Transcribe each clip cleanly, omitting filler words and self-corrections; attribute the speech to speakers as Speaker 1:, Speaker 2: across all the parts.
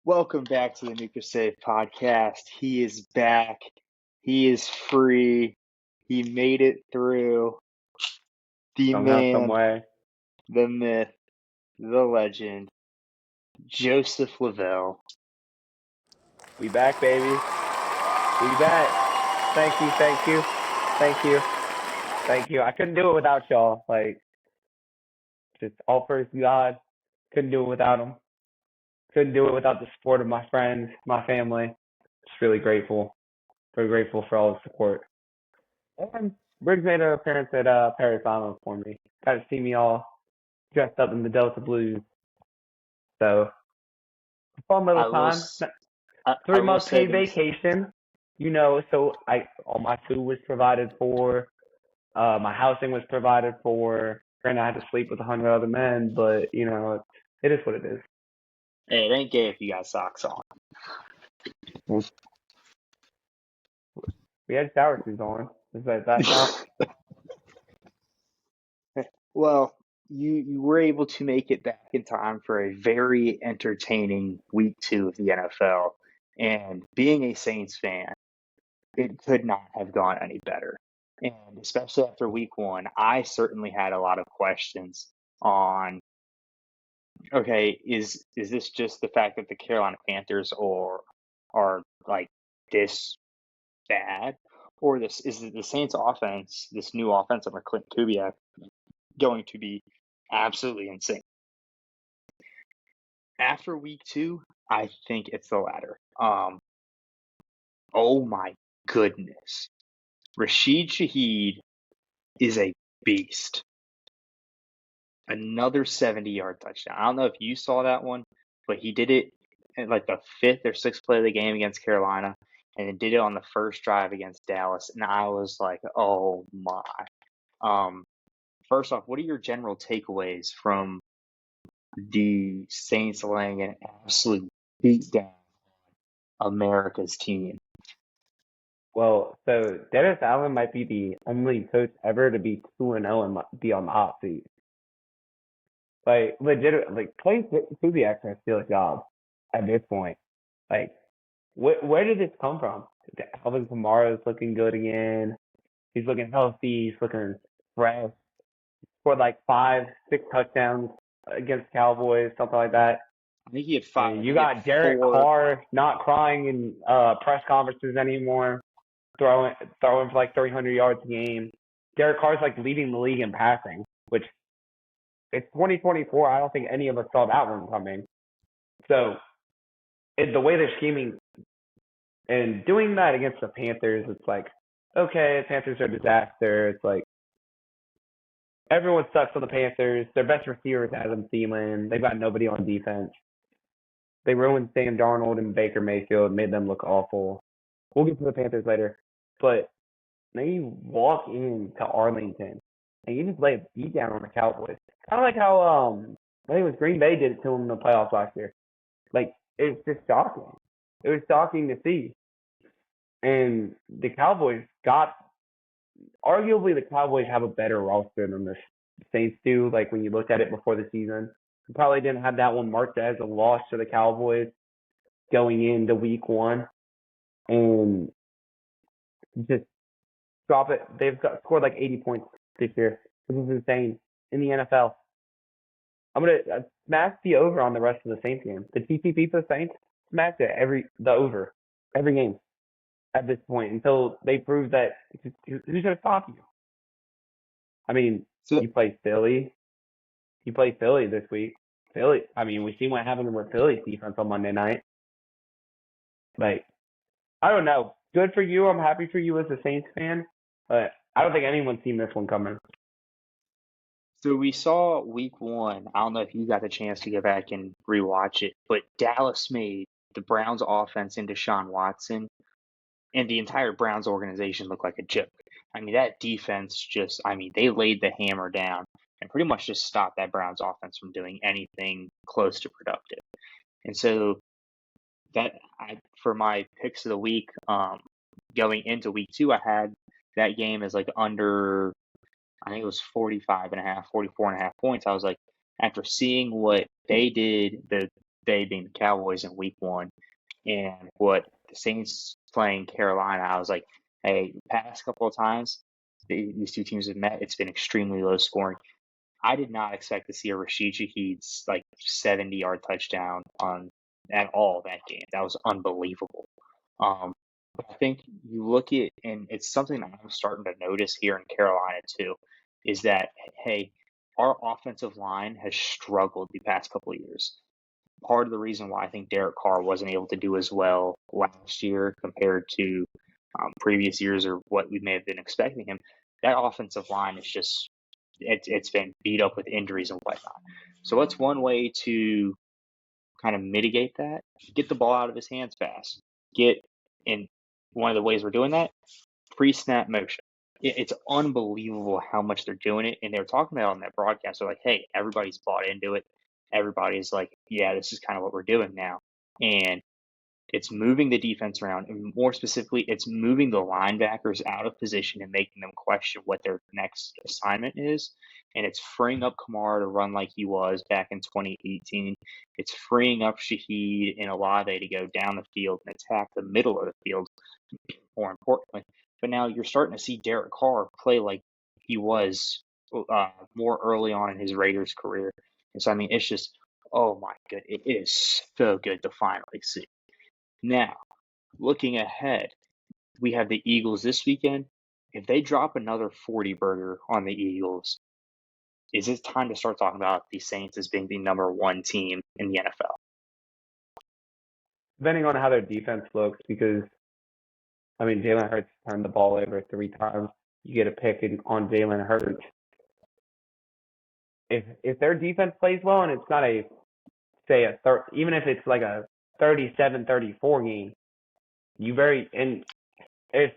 Speaker 1: Welcome back to the Nuka Save podcast. He is back. He is free. He made it through. The
Speaker 2: Somehow, some
Speaker 1: man,
Speaker 2: way.
Speaker 1: the myth, the legend, Joseph Lavelle.
Speaker 2: We back, baby. We back. Thank you, thank you, thank you, thank you. I couldn't do it without y'all. Just all praise to God. Couldn't do it without him. Couldn't do it without the support of my friends, my family. Just really grateful. Very grateful for all the support. And Briggs made an appearance at Paris Island for me. Got to see me all dressed up in the Delta Blues. So, fun little
Speaker 1: I will,
Speaker 2: time.
Speaker 1: s- I
Speaker 2: 3 month
Speaker 1: say
Speaker 2: paid
Speaker 1: this.
Speaker 2: vacation, so all my food was provided for, my housing was provided for. Granted, I had to sleep with 100 other men, but it is what it is.
Speaker 1: Hey, it ain't gay if you got socks on.
Speaker 2: We had shower shoes on. Does that count?
Speaker 1: Well, you were able to make it back in time for a very entertaining week 2 of the NFL. And being a Saints fan, it could not have gone any better. And especially after week 1, I certainly had a lot of questions on, okay, is this just the fact that the Carolina Panthers are like this bad? Or is it the Saints offense, this new offense under Clint Kubiak, going to be absolutely insane? After week 2, I think it's the latter. Oh my goodness. Rashid Shaheed is a beast. Another 70-yard touchdown. I don't know if you saw that one, but he did it in like the 5th or 6th play of the game against Carolina, and then did it on the first drive against Dallas. And I was like, oh my. First off, what are your general takeaways from the Saints laying an absolute beat down on America's team?
Speaker 2: Well, so Dennis Allen might be the only coach ever to be 2-0 and be on the hot seat. Like, legit, like, Clay Kubiak can steal a job at this point. Like, where did this come from? Alvin Kamara's looking good again. He's looking healthy. He's looking fresh. Scored like 5, 6 touchdowns against Cowboys, something like that.
Speaker 1: I think he had 5.
Speaker 2: And you got Derek Carr not crying in press conferences anymore, throwing for like 300 yards a game. Derek Carr's like leading the league in passing, which it's 2024. I don't think any of us saw that one coming. So the way they're scheming and doing that against the Panthers, it's like, okay, Panthers are a disaster. It's like everyone sucks on the Panthers. Their best receiver is Adam Thielen. They've got nobody on defense. They ruined Sam Darnold and Baker Mayfield, made them look awful. We'll get to the Panthers later. But they walk into Arlington and you just lay a beat down on the Cowboys. Kind of like how I think it was Green Bay did it to them in the playoffs last year. Like, it's just shocking. It was shocking to see. And the Cowboys arguably the Cowboys have a better roster than the Saints do. Like, when you looked at it before the season, you probably didn't have that one marked as a loss to the Cowboys going into week 1. And just drop it. They've scored like 80 points this year. This is insane in the NFL. I'm gonna smash the over on the rest of the Saints game. The TTP for the Saints, smash it every game at this point until they prove that who's gonna stop you. I mean,
Speaker 1: So,
Speaker 2: you play Philly. You play Philly this week. Philly. I mean, we seen what happened with Philly's defense on Monday night. Like, I don't know. Good for you. I'm happy for you as a Saints fan, but I don't think anyone's seen this one coming.
Speaker 1: So we saw week 1. I don't know if you got the chance to go back and rewatch it, but Dallas made the Browns offense into Deshaun Watson, and the entire Browns organization looked like a joke. I mean, that defense they laid the hammer down and pretty much just stopped that Browns offense from doing anything close to productive. And so for my picks of the week, going into week 2, I had that game as like under, I think it was 44.5 points. I was like, after seeing what they did, the they being the Cowboys in week 1, and what the Saints playing Carolina, I was like, hey, the past couple of times these two teams have met, it's been extremely low scoring. I did not expect to see a Rashid Shaheed's like 70-yard touchdown on at all that game. That was unbelievable. But I think you look at, and it's something that I'm starting to notice here in Carolina too, is that hey, our offensive line has struggled the past couple of years. Part of the reason why I think Derek Carr wasn't able to do as well last year compared to previous years or what we may have been expecting him, that offensive line is just it's been beat up with injuries and whatnot. So what's one way to kind of mitigate that? Get the ball out of his hands fast. Get in one of the ways we're doing that, pre-snap motion. It's unbelievable how much they're doing it, and they were talking about it on that broadcast. They're like, "Hey, everybody's bought into it. Everybody's like, yeah, this is kind of what we're doing now." And it's moving the defense around, and more specifically, it's moving the linebackers out of position and making them question what their next assignment is. And it's freeing up Kamara to run like he was back in 2018. It's freeing up Shaheed and Olave to go down the field and attack the middle of the field, more importantly. But now you're starting to see Derek Carr play like he was more early on in his Raiders career. And so, I mean, it's just, oh my god, it is so good to finally see. Now, looking ahead, we have the Eagles this weekend. If they drop another 40 burger on the Eagles, is it time to start talking about the Saints as being the number 1 team in the NFL?
Speaker 2: Depending on how their defense looks, because I mean Jalen Hurts turned the ball over 3 times. You get a pick on Jalen Hurts. If their defense plays well and it's not even if it's like a 37-34 game, and if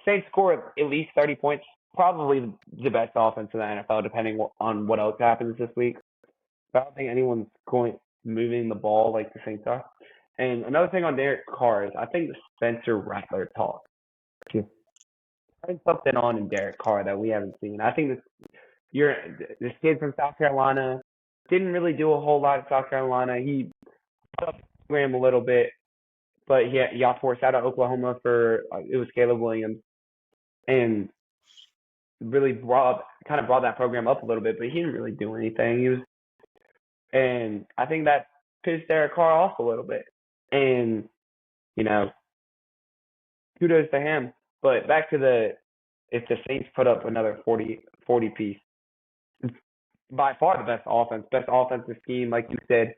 Speaker 2: Saints score at least 30 points, probably the best offense in the NFL, depending on what else happens this week. But I don't think anyone's moving the ball like the Saints are. And another thing on Derek Carr is I think the Spencer Rattler talk. There's something on in Derek Carr that we haven't seen. I think this kid from South Carolina didn't really do a whole lot in South Carolina. He put up the program a little bit, but he got forced out of Oklahoma for it was Caleb Williams, and really brought that program up a little bit. But he didn't really do anything. And I think that pissed Derek Carr off a little bit. And kudos to him. But back to if the Saints put up another 40 piece, it's by far the best offensive scheme, like you said.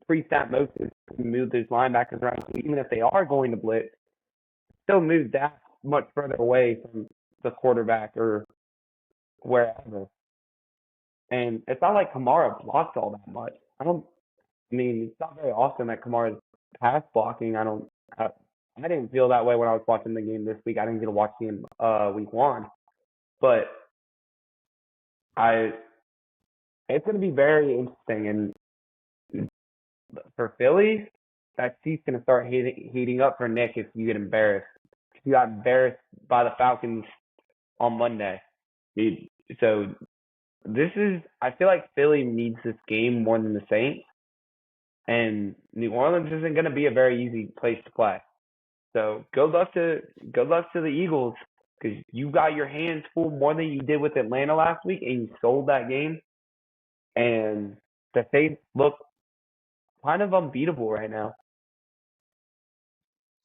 Speaker 2: Pre-snap motion to move those linebackers around. So even if they are going to blitz, still move that much further away from the quarterback or wherever. And it's not like Kamara blocks all that much. It's not very often that Kamara's pass blocking. I didn't feel that way when I was watching the game this week. I didn't get to watch the game week 1, but it's going to be very interesting. And for Philly, that seat's going to start heating up for Nick if you get embarrassed. You got embarrassed by the Falcons on Monday. So I feel like Philly needs this game more than the Saints. And New Orleans isn't going to be a very easy place to play. So good luck to the Eagles, because you got your hands full more than you did with Atlanta last week, and you sold that game. And the Saints look kind of unbeatable right now.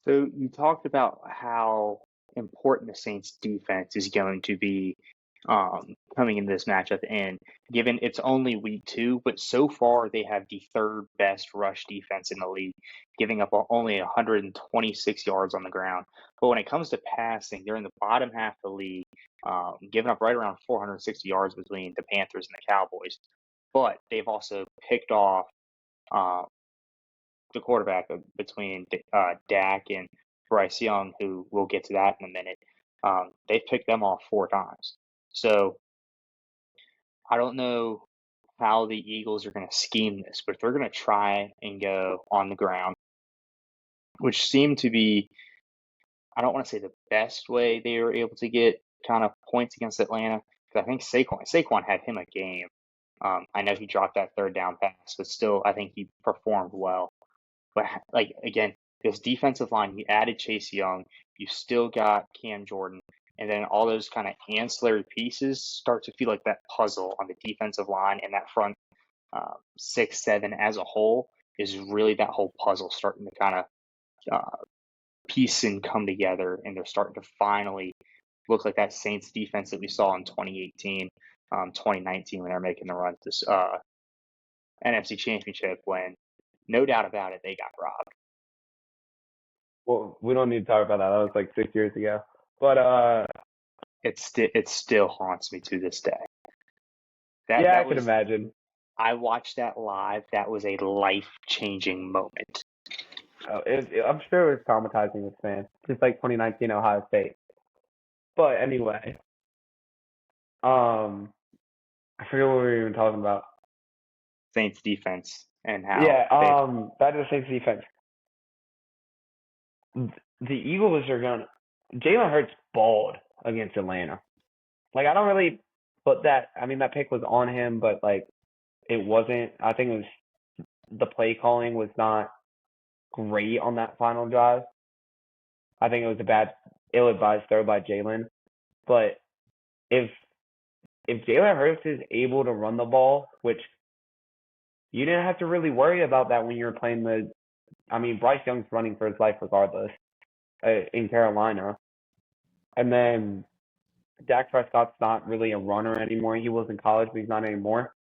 Speaker 1: So you talked about how important the Saints defense is going to be coming into this matchup, and given it's only week 2, but so far they have the 3rd best rush defense in the league, giving up only 126 yards on the ground. But when it comes to passing, they're in the bottom half of the league, giving up right around 460 yards between the Panthers and the Cowboys. But they've also picked off the quarterback between Dak and Bryce Young, who we'll get to that in a minute. They've picked them off 4 times. So I don't know how the Eagles are going to scheme this, but if they're going to try and go on the ground, which seemed to be, I don't want to say the best way they were able to get kind of points against Atlanta, because I think Saquon had him a game. I know he dropped that third down pass, but still, I think he performed well. But like again, this defensive line, you added Chase Young, you still got Cam Jordan, and then all those kind of ancillary pieces start to feel like that puzzle on the defensive line, and that front 6, 7 as a whole is really that whole puzzle starting to kind of piece and come together, and they're starting to finally look like that Saints defense that we saw in 2018, 2019 when they're making the run to this NFC Championship when, no doubt about it, they got robbed.
Speaker 2: Well, we don't need to talk about that. That was like 6 years ago. But
Speaker 1: It still haunts me to this day. That
Speaker 2: yeah, I
Speaker 1: that
Speaker 2: can
Speaker 1: was
Speaker 2: imagine.
Speaker 1: I watched that live. That was a life-changing moment.
Speaker 2: I'm sure it was traumatizing as fans, just like 2019 Ohio State. But anyway, I forget what we were even talking about.
Speaker 1: Saints defense and how
Speaker 2: Yeah,
Speaker 1: they
Speaker 2: back to the Saints defense. The Eagles are going to. Jalen Hurts balled against Atlanta. Like, I don't really put that. I mean, that pick was on him, but, like, it wasn't. I think it was the play calling was not great on that final drive. I think it was a bad, ill-advised throw by Jalen. But if Jalen Hurts is able to run the ball, which you didn't have to really worry about that when you were playing the. I mean, Bryce Young's running for his life regardless in Carolina. And then Dak Prescott's not really a runner anymore. He was in college, but he's not anymore.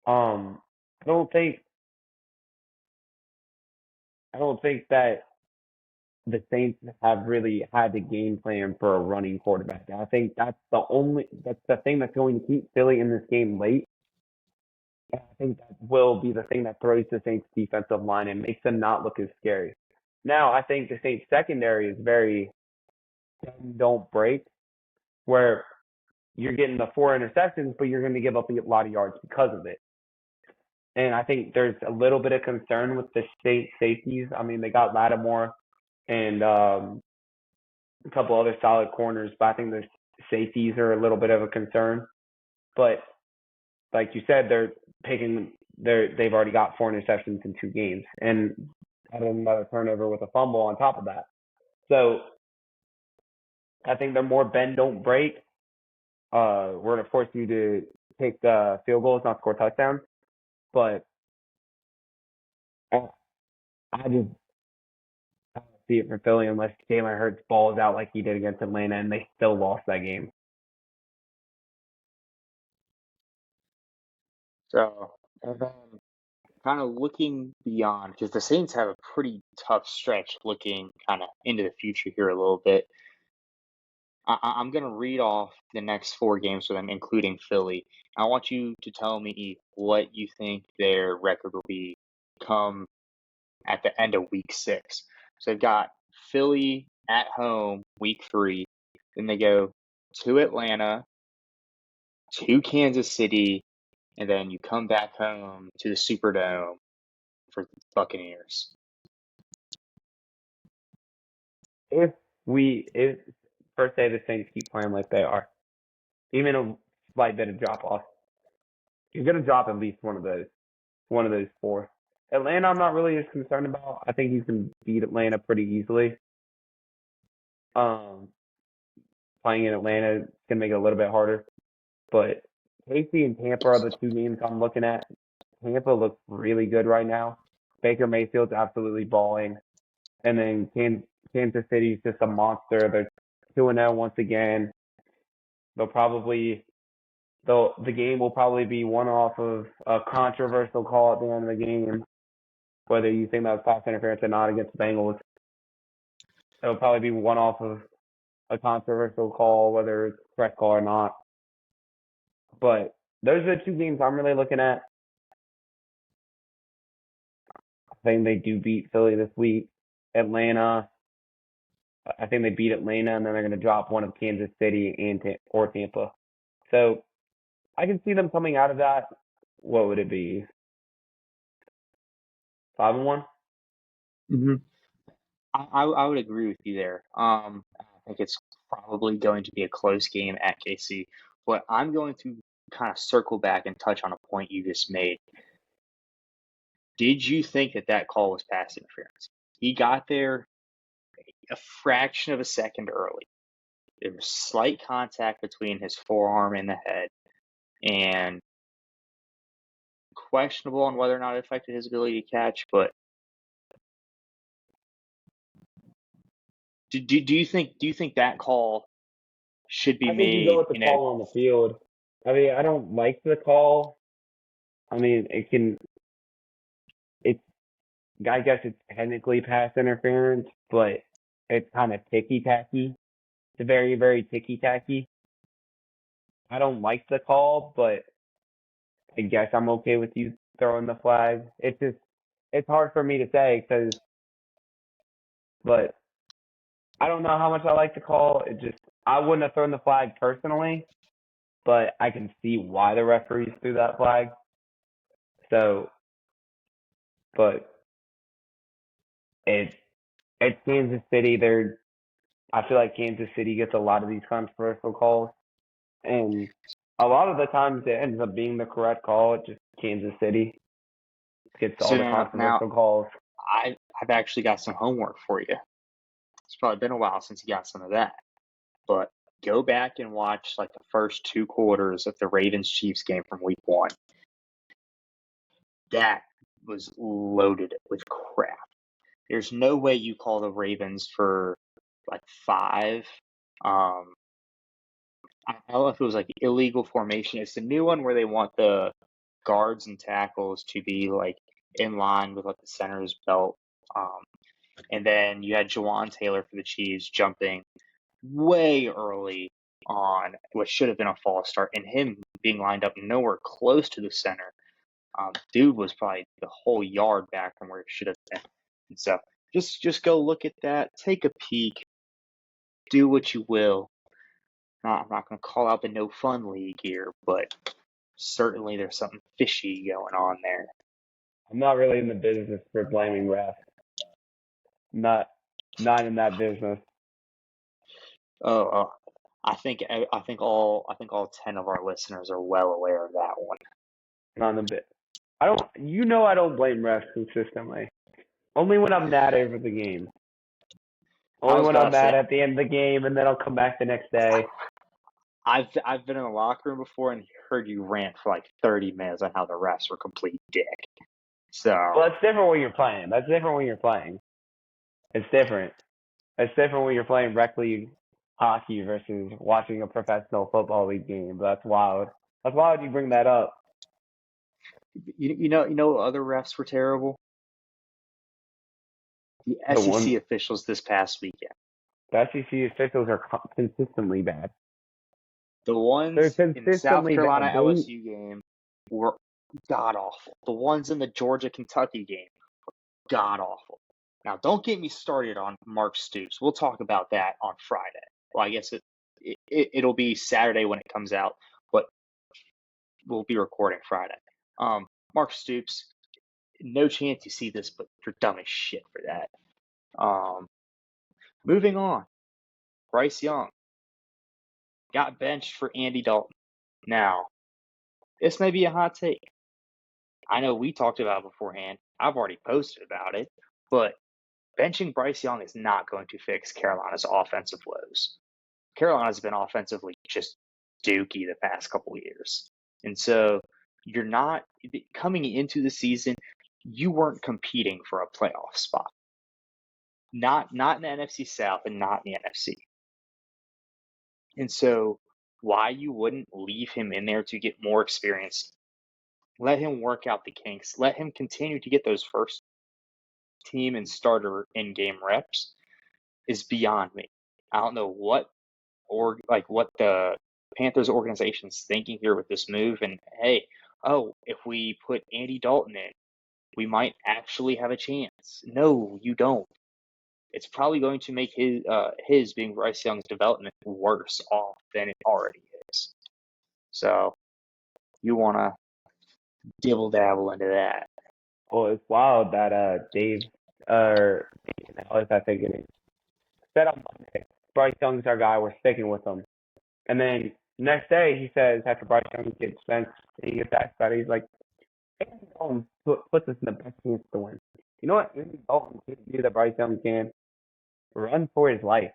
Speaker 2: I don't think that the Saints have really had the game plan for a running quarterback. I think that's the thing that's going to keep Philly in this game late. And I think that will be the thing that throws the Saints defensive line and makes them not look as scary. Now, I think the Saints secondary is very bend, don't break, where you're getting the 4 interceptions, but you're going to give up a lot of yards because of it. And I think there's a little bit of concern with the state safeties. I mean, they got Lattimore and a couple other solid corners, but I think the safeties are a little bit of a concern. But like you said, they've already got 4 interceptions in 2 games and had another turnover with a fumble on top of that. So I think they're more bend don't break. We're going to force you to take field goals, not score touchdowns. But I just don't see it for Philly unless Jalen Hurts balls out like he did against Atlanta, and they still lost that game.
Speaker 1: So, and then kind of looking beyond, because the Saints have a pretty tough stretch looking kind of into the future here a little bit. I'm going to read off the next 4 games for them, including Philly. I want you to tell me what you think their record will be come at the end of week 6. So they've got Philly at home week 3. Then they go to Atlanta, to Kansas City, and then you come back home to the Superdome for the Buccaneers.
Speaker 2: If first day the Saints keep playing like they are, even a slight bit of drop off, you're gonna drop at least one of those 4. Atlanta, I'm not really as concerned about. I think you can beat Atlanta pretty easily. Um, Playing in Atlanta can make it a little bit harder, but KC and Tampa are the 2 games I'm looking at. Tampa looks really good right now. Baker Mayfield's absolutely balling, and then Kansas City's just a monster. They're 2-0 once again. The game will probably be one off of a controversial call at the end of the game, whether you think that was pass interference or not against the Bengals. It'll probably be one off of a controversial call, whether it's a correct call or not. But those are the 2 games I'm really looking at. I think they do beat Philly this week. Atlanta, I think they beat Atlanta, and then they're going to drop one of Kansas City or Tampa. So I can see them coming out of that. What would it be? 5-1?
Speaker 1: Mm-hmm. I would agree with you there. I think it's probably going to be a close game at KC, but I'm going to kind of circle back and touch on a point you just made. Did you think that call was pass interference? He got there a fraction of a second early. There was slight contact between his forearm and the head, and questionable on whether or not it affected his ability to catch. But do you think that call should be
Speaker 2: I think you go
Speaker 1: made
Speaker 2: with the call on the field. I mean, I don't like the call. I mean, it's, I guess it's technically pass interference, but it's kind of ticky-tacky. It's very, very ticky-tacky. I don't like the call, but I guess I'm okay with you throwing the flag. It's hard for me to say but I don't know how much I like the call. I wouldn't have thrown the flag personally, but I can see why the referees threw that flag. So, but it's Kansas City. I feel like Kansas City gets a lot of these controversial calls, and a lot of the times it ends up being the correct call. It's just Kansas City gets all
Speaker 1: soon
Speaker 2: the
Speaker 1: enough? Now,
Speaker 2: controversial calls.
Speaker 1: I've actually got some homework for you. It's probably been a while since you got some of that, but go back and watch like the first 2 quarters of the Ravens Chiefs game from Week 1. That was loaded with crap. There's no way you call the Ravens for like 5. I don't know if it was like illegal formation. It's the new one where they want the guards and tackles to be like in line with like the center's belt. And then you had Jawan Taylor for the Chiefs jumping way early on what should have been a false start, and him being lined up nowhere close to the center. Dude was probably the whole yard back from where it should have been. And so just go look at that, take a peek, do what you will. I'm not going to call out the no fun league here, but certainly there's something fishy going on there.
Speaker 2: I'm not really in the business for blaming refs. Not not in that business.
Speaker 1: Oh, I think all 10 of our listeners are well aware of that one.
Speaker 2: Not in the bit. I don't blame refs consistently. Only when I'm mad over the game.
Speaker 1: I
Speaker 2: Only
Speaker 1: was
Speaker 2: when
Speaker 1: about
Speaker 2: I'm
Speaker 1: to say
Speaker 2: mad at the end of the game, and then I'll come back the next day.
Speaker 1: I've been in the locker room before and heard you rant for like 30 minutes on how the refs were complete dick. So
Speaker 2: Well, that's different when you're playing. That's different when you're playing. It's different. It's different when you're playing rec league hockey versus watching a professional football league game. But that's wild. That's wild you bring that up.
Speaker 1: you know other refs were terrible? The
Speaker 2: The one
Speaker 1: SEC officials this past weekend.
Speaker 2: the SEC officials are consistently bad.
Speaker 1: The
Speaker 2: They're
Speaker 1: ones in the South
Speaker 2: consistently
Speaker 1: Carolina
Speaker 2: bad.
Speaker 1: LSU game were god awful. The ones in the Georgia Kentucky game, god awful. Now, don't get me started on Mark Stoops. We'll talk about that on Friday. Well, I guess it'll be Saturday when it comes out, but we'll be recording Friday. Mark Stoops, no chance you see this, but you're dumb as shit for that. Moving on, Bryce Young got benched for Andy Dalton. Now, this may be a hot take. I know we talked about it beforehand. I've already posted about it, but benching Bryce Young is not going to fix Carolina's offensive woes. Carolina's been offensively just dookie the past couple of years. And so you're not coming into the season, you weren't competing for a playoff spot. Not in the NFC South and not in the NFC. And so why you wouldn't leave him in there to get more experience, let him work out the kinks, let him continue to get those first team and starter in-game reps is beyond me. I don't know what the Panthers organization's thinking here with this move. And hey, if we put Andy Dalton in, we might actually have a chance. No, you don't. It's probably going to make his being Bryce Young's development worse off than it already is. So you want to dibble dabble into that.
Speaker 2: Well, it's wild that Dave or how is that thinking? Said on Monday, Bryce Young's our guy. We're sticking with him. And then Next day, he says, after Bryce Young gets benched, he gets asked about it, he's like, Andy Dalton puts us in the best chance to win. You know what? Andy Dalton can do that Bryce Young can? Run for his life.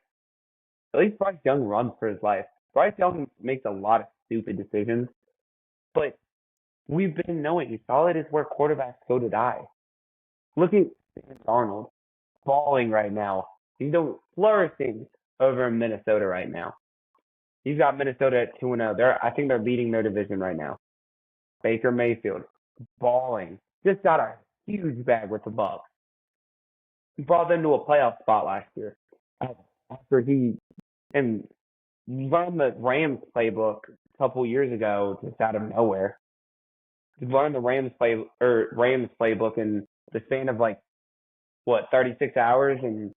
Speaker 2: At least Bryce Young runs for his life. Bryce Young makes a lot of stupid decisions, but we've been knowing solid is where quarterbacks go to die. Look at Sam Darnold falling right now. He's doing flourishing over in Minnesota right now. He's got Minnesota at 2-0. I think they're leading their division right now. Baker Mayfield balling. Just got a huge bag with the Bucs. He brought them to a playoff spot last year. After he and run the Rams playbook a couple years ago, just out of nowhere. He learned the Rams playbook in the span of 36 hours and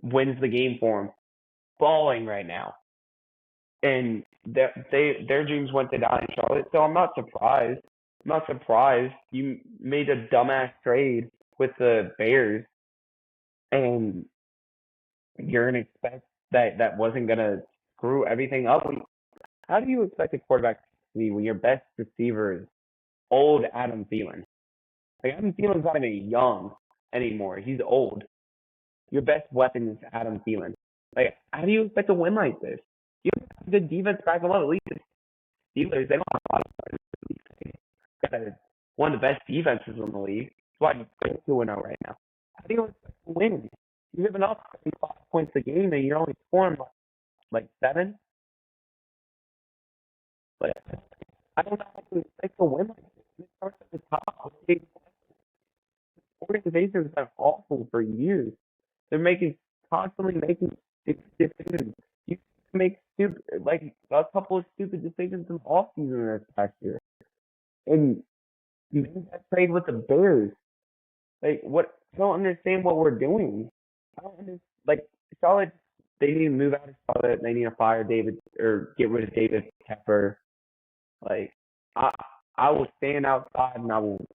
Speaker 2: wins the game for him. Balling right now. And their dreams went to die in Charlotte, so I'm not surprised. I'm not surprised you made a dumbass trade with the Bears, and you're gonna expect that wasn't gonna screw everything up. How do you expect a quarterback to be when your best receiver is old Adam Thielen? Like Adam Thielen's not even young anymore. He's old. Your best weapon is Adam Thielen. Like, how do you expect to win like this? You have a good defense back along. At least the Steelers, they don't have a lot of starters. Got one of the best defenses in the league. That's why you're 2-0 right now. How do you expect to win? You're giving up 5 points a game and you're only scoring like 7. Like, I don't know how to expect to win like this. It starts at the top. The organization has been awful for years. They're constantly making stupid decisions. You make a couple of stupid decisions in the offseason this past year. And you made that trade with the Bears. Like, what? I don't understand what we're doing. I don't understand. Like, Charlotte, they need to move out of Charlotte. They need to fire David or get rid of David Tepper. Like, I will stand outside and I will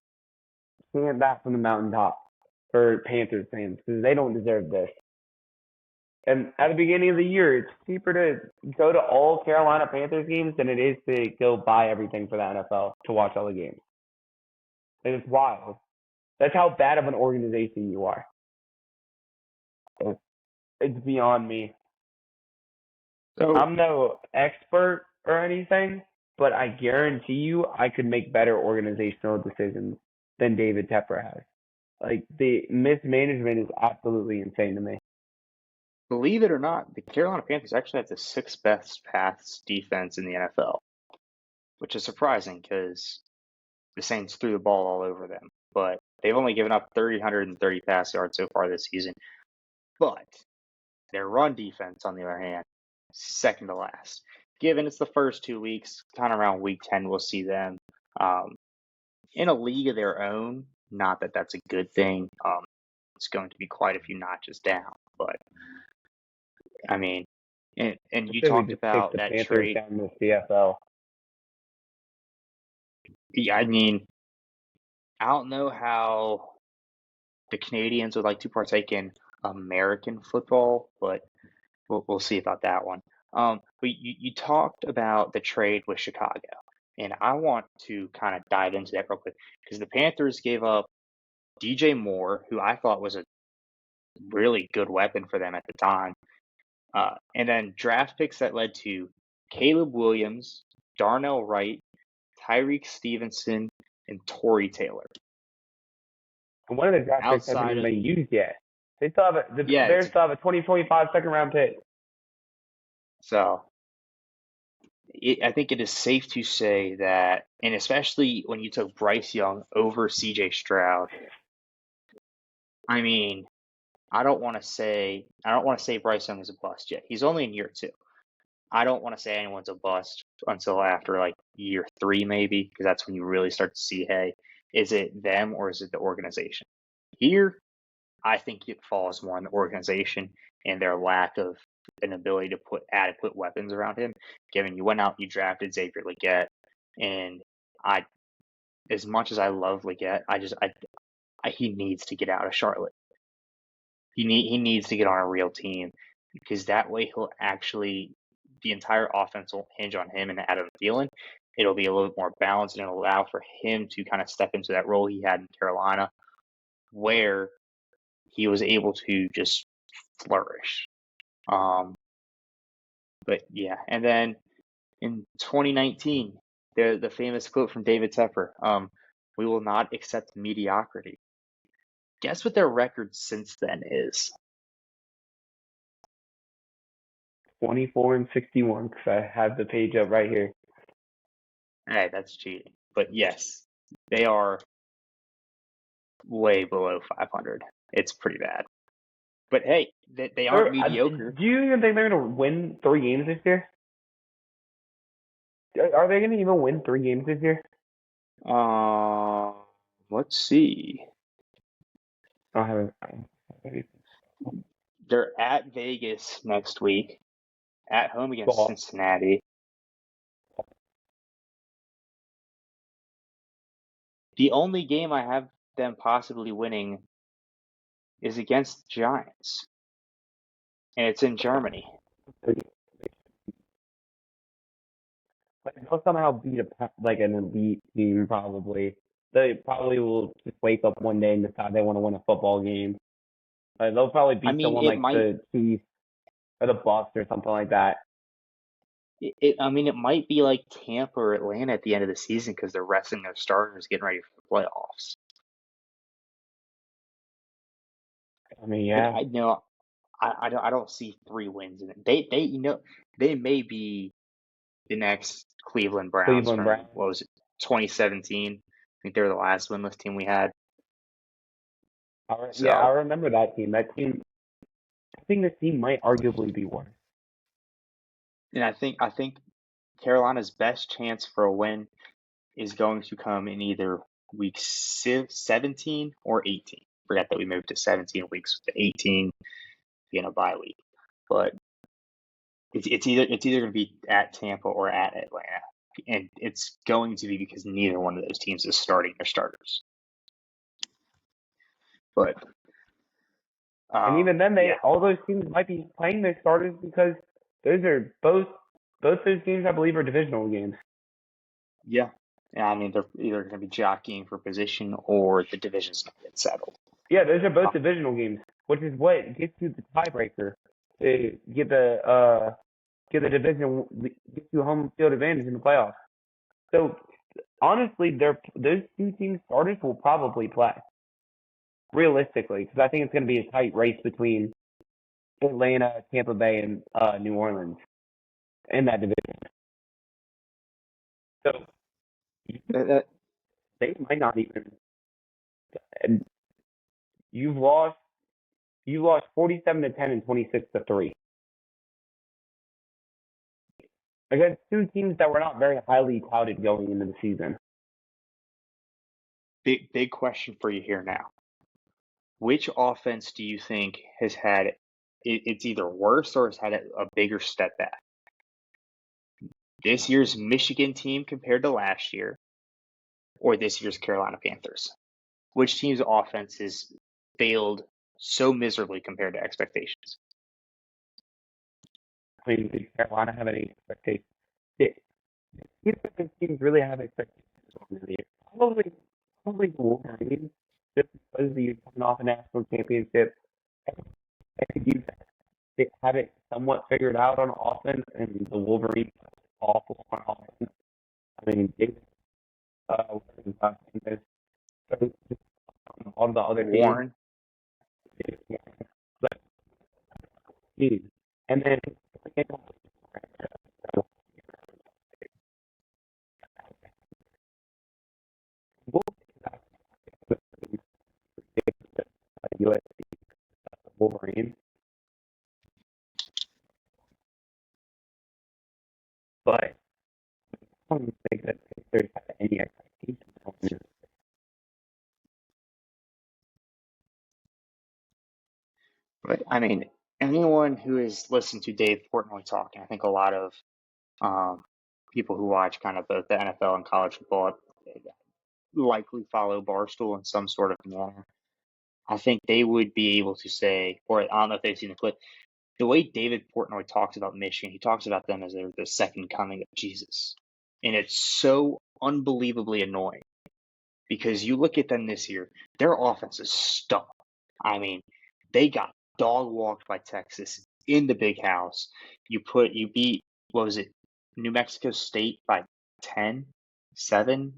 Speaker 2: stand that from the mountaintop for Panthers fans because they don't deserve this. And at the beginning of the year, it's cheaper to go to all Carolina Panthers games than it is to go buy everything for the NFL to watch all the games. And it's wild. That's how bad of an organization you are. It's beyond me.
Speaker 1: So
Speaker 2: I'm no expert or anything, but I guarantee you I could make better organizational decisions than David Tepper has. Like, the mismanagement is absolutely insane to me.
Speaker 1: believe it or not, the Carolina Panthers actually have the sixth best pass defense in the NFL, which is surprising because the Saints threw the ball all over them. But they've only given up 330 pass yards so far this season. But their run defense, on the other hand, second to last. Given it's the first 2 weeks, kind of around week 10, we'll see them in a league of their own. Not that that's a good thing. It's going to be quite a few notches down. But, I mean, and
Speaker 2: I
Speaker 1: you
Speaker 2: say we
Speaker 1: talked
Speaker 2: just take
Speaker 1: about
Speaker 2: the
Speaker 1: that
Speaker 2: Panthers
Speaker 1: trade.
Speaker 2: down to the CFL.
Speaker 1: Yeah, I mean, I don't know how the Canadians would like to partake in American football, but we'll see about that one. But you talked about the trade with Chicago, and I want to kind of dive into that real quick because the Panthers gave up DJ Moore, who I thought was a really good weapon for them at the time, and then draft picks that led to Caleb Williams, Darnell Wright, Tyreek Stevenson, and Torrey Taylor.
Speaker 2: And one of the draft picks hasn't
Speaker 1: Outside
Speaker 2: even
Speaker 1: of
Speaker 2: been used yet. The Bears still have a 2025 second round pick.
Speaker 1: So I think it is safe to say that, and especially when you took Bryce Young over CJ Stroud, I mean, I don't want to say Bryce Young is a bust yet. He's only in year 2. I don't want to say anyone's a bust until after like year 3 maybe, because that's when you really start to see, hey, is it them or is it the organization? Here, I think it falls more on the organization and their lack of an ability to put adequate weapons around him. Given you went out, you drafted Xavier Legette, and as much as I love Legette, he needs to get out of Charlotte. He needs to get on a real team because that way he'll actually the entire offense will hinge on him and Adam Thielen. It'll be a little bit more balanced, and it'll allow for him to kind of step into that role he had in Carolina, where he was able to just flourish. But yeah, and then in 2019, the famous quote from David Tepper, "We will not accept mediocrity." Guess what their record since then is?
Speaker 2: 24-61, because I have the page up right here.
Speaker 1: Hey, that's cheating. But yes, they are way below 500. It's pretty bad. But hey, they aren't mediocre.
Speaker 2: Do you even think they're going to win 3 games this year? Are they going to even win 3 games this year?
Speaker 1: Let's see.
Speaker 2: I haven't.
Speaker 1: They're at Vegas next week, at home against Cincinnati. The only game I have them possibly winning is against the Giants, and it's in Germany.
Speaker 2: They'll somehow beat an elite team, probably. They probably will just wake up one day and decide they want to win a football game. They'll probably beat someone like the Chiefs or the Bucs or something like that.
Speaker 1: It might be like Tampa or Atlanta at the end of the season because they're resting their starters, getting ready for the playoffs.
Speaker 2: I mean, yeah.
Speaker 1: I don't see 3 wins in it. They may be the next Cleveland Browns from, what was it, 2017? I think they were the last winless team we had.
Speaker 2: Yeah, I remember that team. I think this team might arguably be worse.
Speaker 1: And I think Carolina's best chance for a win is going to come in either week 17 or 18. Forget that we moved to 17 weeks with the 18 being a bye week. But it's either going to be at Tampa or at Atlanta. And it's going to be because neither one of those teams is starting their starters. But
Speaker 2: and even then, all those teams might be playing their starters because those are both those teams, I believe, are divisional games.
Speaker 1: Yeah. I mean, they're either going to be jockeying for position or the division's going to get settled.
Speaker 2: Yeah, those are both divisional games, which is what gets you the tiebreaker. To get the division, get you home field advantage in the playoffs. So honestly, those 2 teams starters will probably play realistically, because I think it's going to be a tight race between Atlanta, Tampa Bay, and New Orleans in that division. So they might not even. And you lost 47-10 and 26-3 against 2 teams that were not very highly touted going into the season.
Speaker 1: Big question for you here now. Which offense do you think has had it's either worse or has had a bigger step back? This year's Michigan team compared to last year, or this year's Carolina Panthers? Which team's offense has failed so miserably compared to expectations?
Speaker 2: I mean, did Carolina have any expectations? These teams really have expectations going into the year. Probably the Wolverines, just because you're coming off a national championship. I think you have it somewhat figured out on offense, and the Wolverines are awful on offense. I mean, so just all the other
Speaker 1: Warren.
Speaker 2: But, and then USC Wolverine. But I don't think that there's any expectations on this.
Speaker 1: But I mean, anyone who has listened to Dave Portnoy talk, and I think a lot of people who watch kind of both the NFL and college football likely follow Barstool in some sort of manner. I think they would be able to say, or I don't know if they've seen the clip, the way David Portnoy talks about Michigan, he talks about them as they're the second coming of Jesus. And it's so unbelievably annoying because you look at them this year, their offense is stuck. I mean, they got dog walked by Texas in the big house. You beat, what was it, New Mexico State by 10, 7.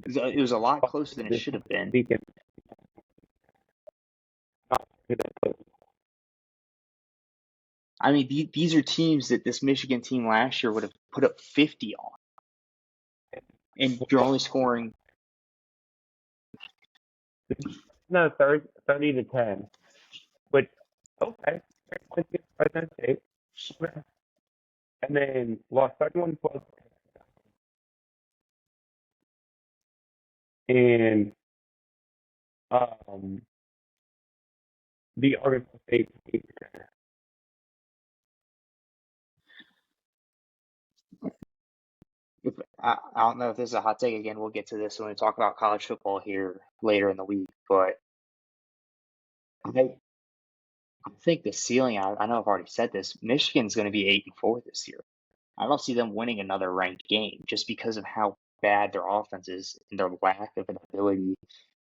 Speaker 1: It was a lot closer than it
Speaker 2: This
Speaker 1: should have been.
Speaker 2: weekend.
Speaker 1: I mean, these are teams that this Michigan team last year would have put up 50 on. And you're only scoring.
Speaker 2: No, 30 to 10. Which, okay. Fresno State. Okay. And then lost 31-12. And the Arkansas State.
Speaker 1: I don't know if this is a hot take again. We'll get to this when we talk about college football here later in the week. But I think the ceiling, I know I've already said this, Michigan's going to be 8-4 this year. I don't see them winning another ranked game just because of how bad their offense is and their lack of an ability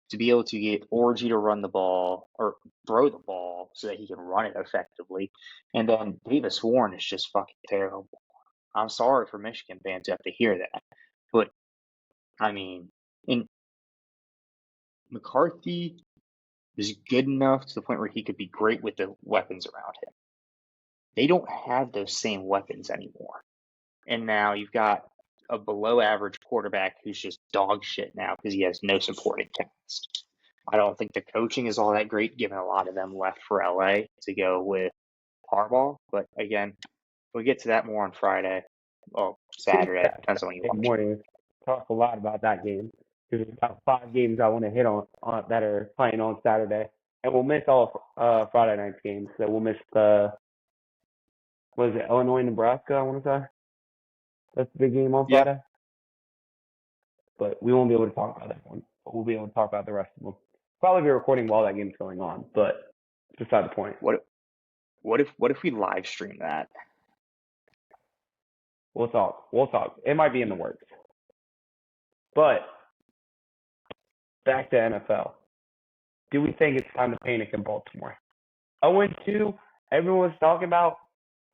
Speaker 1: to be able to get Orgy to run the ball or throw the ball so that he can run it effectively. And then Davis Warren is just fucking terrible. I'm sorry for Michigan fans to have to hear that. But, I mean, in McCarthy is good enough to the point where he could be great with the weapons around him. They don't have those same weapons anymore. And now you've got a below average quarterback who's just dog shit now because he has no supporting cast. I don't think the coaching is all that great, given a lot of them left for LA to go with Harbaugh. But again, we'll get to that more on Friday. Well, Saturday. Depends on when you watch.
Speaker 2: Morning. Talk a lot about that game. There's about 5 games I want to hit on that are playing on Saturday. And we'll miss all Friday night's games. So we'll miss what is it, Illinois, Nebraska, I want to say? That's the big game on
Speaker 1: Yeah.
Speaker 2: Friday. But we won't be able to talk about that one. But we'll be able to talk about the rest of them. Probably be recording while that game's going on, but beside the point.
Speaker 1: What if we live stream that?
Speaker 2: We'll talk. It might be in the works. But back to NFL. Do we think it's time to panic in Baltimore? 0-2, everyone's talking about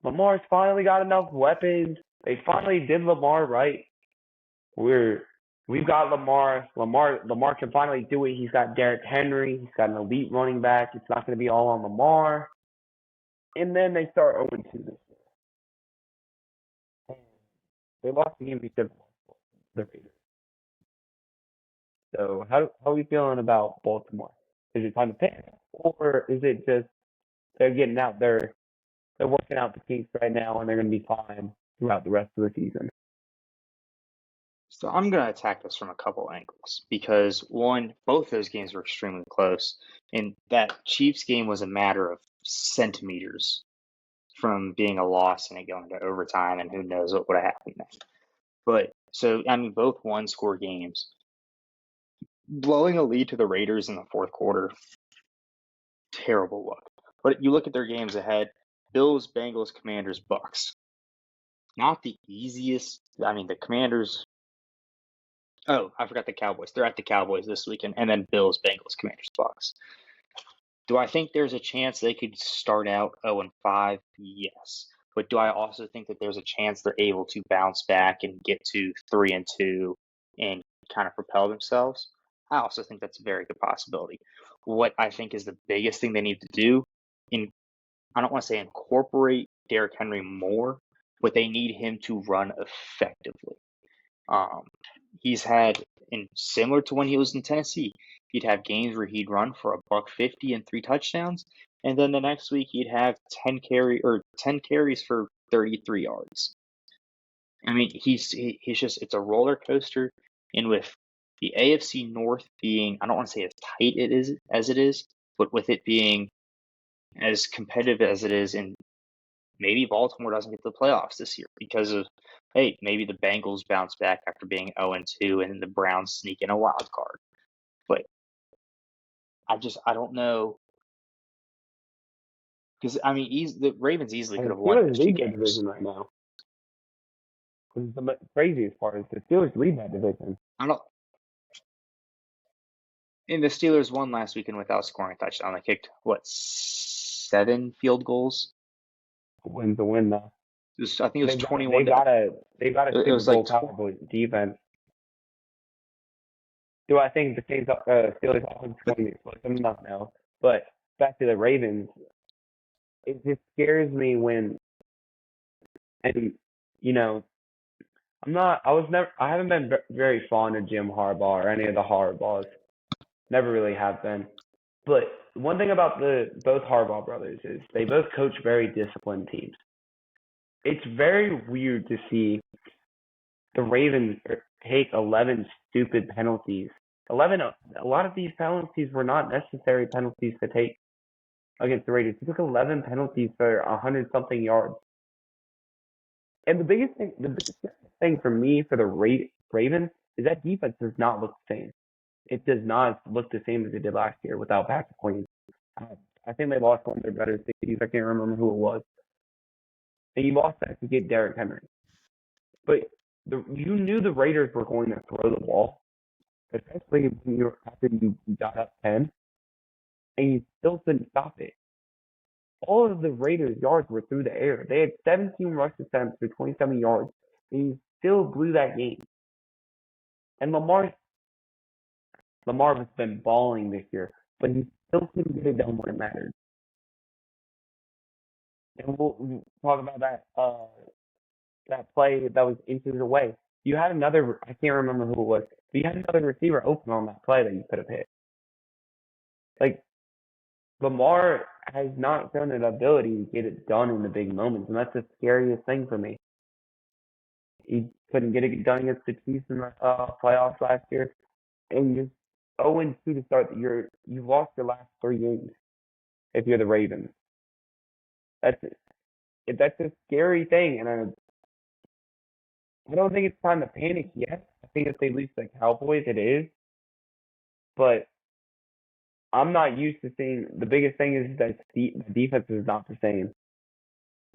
Speaker 2: Lamar's finally got enough weapons. They finally did Lamar right. We've got Lamar. Lamar can finally do it. He's got Derrick Henry. He's got an elite running back. It's not going to be all on Lamar. And then they start 0-2 this year. They lost the game because of the Raiders. So how are we feeling about Baltimore? Is it time to panic, or is it just they're getting out there, they're working out the kinks right now, and they're going to be fine throughout the rest of the season?
Speaker 1: So I'm going to attack this from a couple angles because one, both those games were extremely close, and that Chiefs game was a matter of centimeters from being a loss and it going to overtime, and who knows what would have happened then. But so I mean, both one-score games. Blowing a lead to the Raiders in the fourth quarter, terrible look. But you look at their games ahead: Bills, Bengals, Commanders, Bucks. Not the easiest. I mean, the Commanders. Oh, I forgot the Cowboys. They're at the Cowboys this weekend, and then Bills, Bengals, Commanders, Bucks. Do I think there's a chance they could start out 0-5? Yes. But do I also think that there's a chance they're able to bounce back and get to 3-2 and kind of propel themselves? I also think that's a very good possibility. What I think is the biggest thing they need to do, I don't want to say incorporate Derrick Henry more, but they need him to run effectively. He's had, similar to when he was in Tennessee, he'd have games where he'd run for $150 and 3 touchdowns, and then the next week he'd have 10 carries for 33 yards. I mean, he's just, it's a roller coaster, and with the AFC North being, I don't want to say as tight as it is, but with it being as competitive as it is, and maybe Baltimore doesn't get to the playoffs this year because of, hey, maybe the Bengals bounce back after being 0-2 and then the Browns sneak in a wild card. But I don't know Because I mean, the Ravens easily
Speaker 2: And
Speaker 1: could
Speaker 2: the
Speaker 1: have won
Speaker 2: Steelers
Speaker 1: those two
Speaker 2: lead their
Speaker 1: games.
Speaker 2: division right now. Which is the craziest part is the Steelers lead that division.
Speaker 1: I don't. And the Steelers won last weekend without scoring a touchdown. They kicked what 7 field goals.
Speaker 2: Win to win though.
Speaker 1: I think it was
Speaker 2: They've got
Speaker 1: 21 to.
Speaker 2: they've got a
Speaker 1: It
Speaker 2: Super
Speaker 1: was like
Speaker 2: Bowl caliber defense. Do I think the Saints Steelers offense is going to explode? I'm not now. But back to the Ravens, it just scares me when and you know I haven't been very fond of Jim Harbaugh or any of the Harbaughs. Never really have been. But one thing about the both Harbaugh brothers is they both coach very disciplined teams. It's very weird to see the Ravens take 11 stupid penalties. 11, a lot of these penalties were not necessary penalties to take against the Raiders. He took 11 penalties for 100 something yards. And the biggest thing for me for the Ravens is that defense does not look the same. It does not look the same as it did last year without Patrick Queen. I think they lost one of their better safeties. I can't remember who it was. And you lost that to get Derrick Henry. But you knew the Raiders were going to throw the ball, especially after you got up 10, and you still couldn't stop it. All of the Raiders' yards were through the air. They had 17 rush attempts for 27 yards, and you still blew that game. And Lamar has been balling this year, but he still couldn't get it done when it mattered. And we'll talk about that play that was inches away. You had another, I can't remember who it was, but you had another receiver open on that play that you could have hit. Like, Lamar has not shown an ability to get it done in the big moments, and that's the scariest thing for me. He couldn't get it done against the Chiefs in the playoffs last year, and you're 0-2 to start the year. You've lost your last 3 games if you're the Ravens. That's that's a scary thing, and I don't think it's time to panic yet. I think if they lose to the Cowboys, it is. But I'm not used to seeing the biggest thing is that the defense is not the same.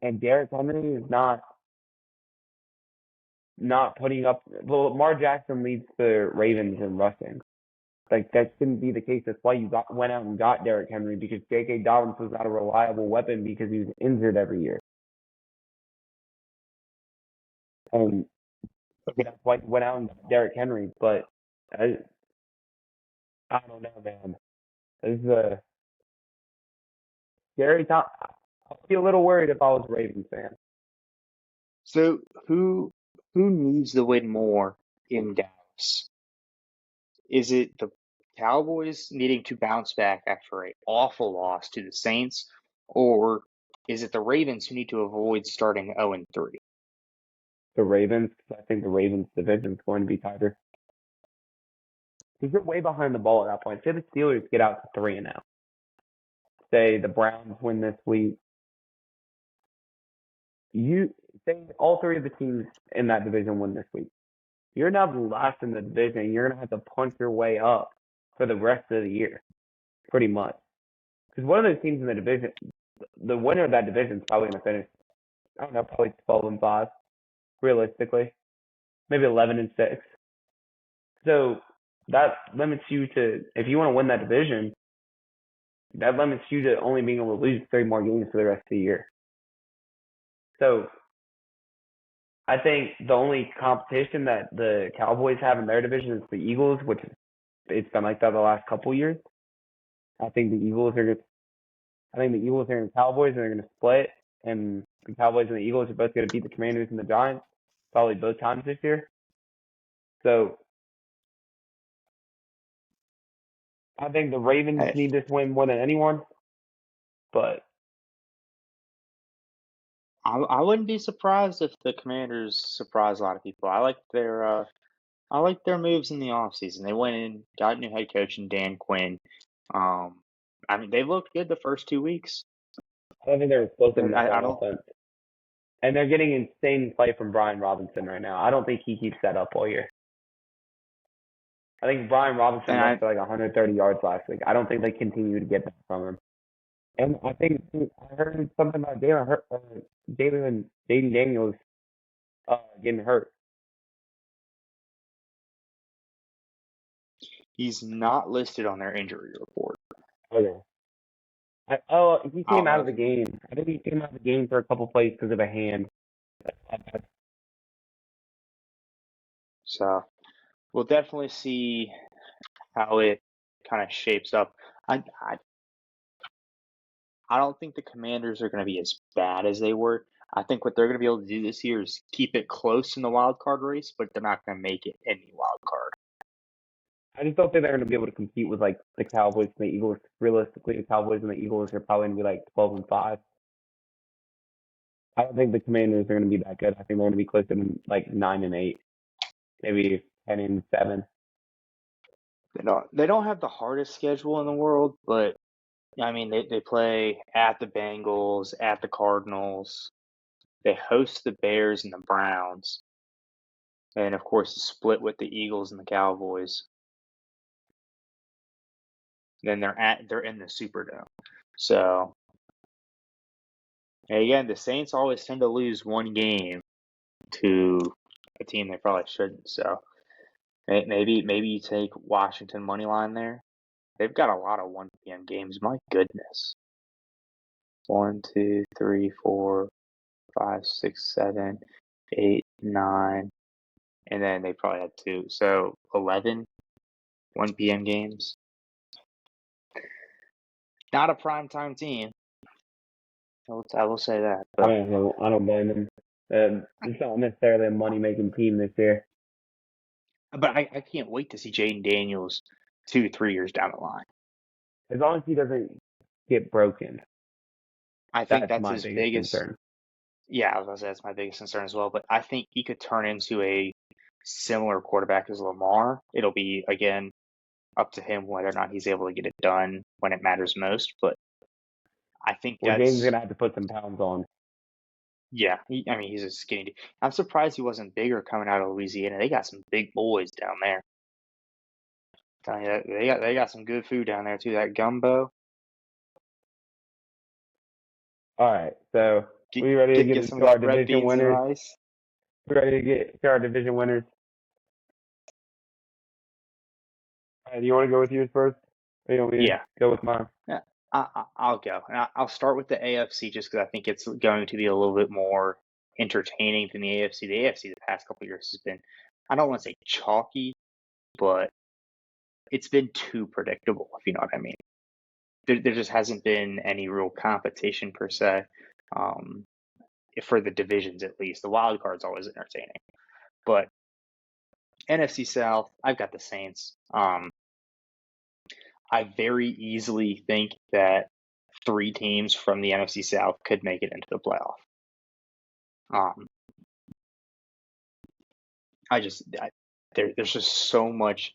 Speaker 2: And Derrick Henry is not putting up. Well, Lamar Jackson leads the Ravens in rushing. Like that shouldn't be the case. That's why you went out and got Derrick Henry because J.K. Dobbins was not a reliable weapon because he was injured every year. And that's why you went out and got Derrick Henry. But I don't know, man. This is a scary time. I'd be a little worried if I was a Ravens fan.
Speaker 1: So who needs the win more in Dallas? Is it the Cowboys needing to bounce back after an awful loss to the Saints, or is it the Ravens who need to avoid starting 0-3?
Speaker 2: The Ravens, I think the Ravens division is going to be tighter. Because you're way behind the ball at that point. Say the Steelers get out to 3-0. Say the Browns win this week. You say all three of the teams in that division win this week. You're now the last in the division. You're gonna have to punch your way up for the rest of the year, pretty much. Because one of those teams in the division, the winner of that division is probably gonna finish. I don't know, probably 12-5, realistically, maybe 11-6. So that limits you to, if you want to win that division, that limits you to only being able to lose 3 more games for the rest of the year. So I think the only competition that the Cowboys have in their division is the Eagles, which it's been like that the last couple years. I think the Eagles are just, I think the Eagles are in the Cowboys and they're going to split, and the Cowboys and the Eagles are both going to beat the Commanders and the Giants probably both times this year. So I think the Ravens
Speaker 1: I,
Speaker 2: need this win more than anyone, but
Speaker 1: I wouldn't be surprised if the Commanders surprise a lot of people. I like their moves in the offseason. They went in, got a new head coach in Dan Quinn. Um, I mean, they looked good the first 2 weeks.
Speaker 2: I don't think they're explosive
Speaker 1: And
Speaker 2: enough on
Speaker 1: I don't,
Speaker 2: offense. And they're getting insane play from Brian Robinson right now. I don't think he keeps that up all year. I think Brian Robinson
Speaker 1: and
Speaker 2: rushed
Speaker 1: I,
Speaker 2: for like 130 yards last week. I don't think they continue to get that from him. And I think I heard something about Jalen Daniels getting hurt.
Speaker 1: He's not listed on their injury report.
Speaker 2: Okay. He
Speaker 1: I
Speaker 2: came
Speaker 1: don't
Speaker 2: out
Speaker 1: know
Speaker 2: of
Speaker 1: if
Speaker 2: the game. I think he came out of the game for a couple plays because of a hand.
Speaker 1: so. We'll definitely see how it kind of shapes up. I I don't think the Commanders are going to be as bad as they were. I think what they're going to be able to do this year is keep it close in the wild card race, but they're not going to make it any wild card.
Speaker 2: I just don't think they're going to be able to compete with like the Cowboys and the Eagles. Realistically, the Cowboys and the Eagles are probably going to be like 12-5. I don't think the Commanders are going to be that good. I think they're going to be closer to like 9-8, maybe 10-7.
Speaker 1: They don't have the hardest schedule in the world, but I mean they play at the Bengals, at the Cardinals. They host the Bears and the Browns, and of course split with the Eagles and the Cowboys. Then they're in the Superdome. So and again, the Saints always tend to lose one game to a team they probably shouldn't. So maybe you take Washington money line there. They've got a lot of 1 p.m. games. My goodness. 1, 2, 3, 4, 5, 6, 7, 8, 9, and then they probably had 2. So 11 1 p.m. games. Not a primetime team. I will say that. But
Speaker 2: I don't blame them. It's not necessarily a money making team this year.
Speaker 1: I can't wait to see Jaden Daniels 2-3 years down the line.
Speaker 2: As long as he doesn't get broken,
Speaker 1: I think
Speaker 2: that's
Speaker 1: that's
Speaker 2: my
Speaker 1: his
Speaker 2: biggest
Speaker 1: biggest.
Speaker 2: concern.
Speaker 1: Yeah, I was gonna say that's my biggest concern as well. But I think he could turn into a similar quarterback as Lamar. It'll be again up to him whether or not he's able to get it done when it matters most. But I think
Speaker 2: Well, James is
Speaker 1: that's
Speaker 2: gonna have to put some pounds on.
Speaker 1: yeah. I mean, he's a skinny dude. I'm surprised he wasn't bigger coming out of Louisiana. They got some big boys down there. Telling you that, they got some good food down there too. That gumbo.
Speaker 2: All right, so
Speaker 1: Get
Speaker 2: we ready to
Speaker 1: get
Speaker 2: get
Speaker 1: some of
Speaker 2: to our
Speaker 1: that red
Speaker 2: division
Speaker 1: beans and
Speaker 2: winners?
Speaker 1: rice.
Speaker 2: We ready to get to our division winners? All right, do you want to go with yours first? Or you want me to
Speaker 1: Yeah.
Speaker 2: go with mine?
Speaker 1: Yeah, I'll go. And I'll start with the AFC just because I think it's going to be a little bit more entertaining than the AFC. The AFC the past couple of years has been, I don't want to say chalky, but it's been too predictable, if you know what I mean. There just hasn't been any real competition per se, um, for the divisions at least. The wild card's always entertaining. But NFC South, I've got the Saints. I very easily think that 3 teams from the NFC South could make it into the playoff. Um, there's just so much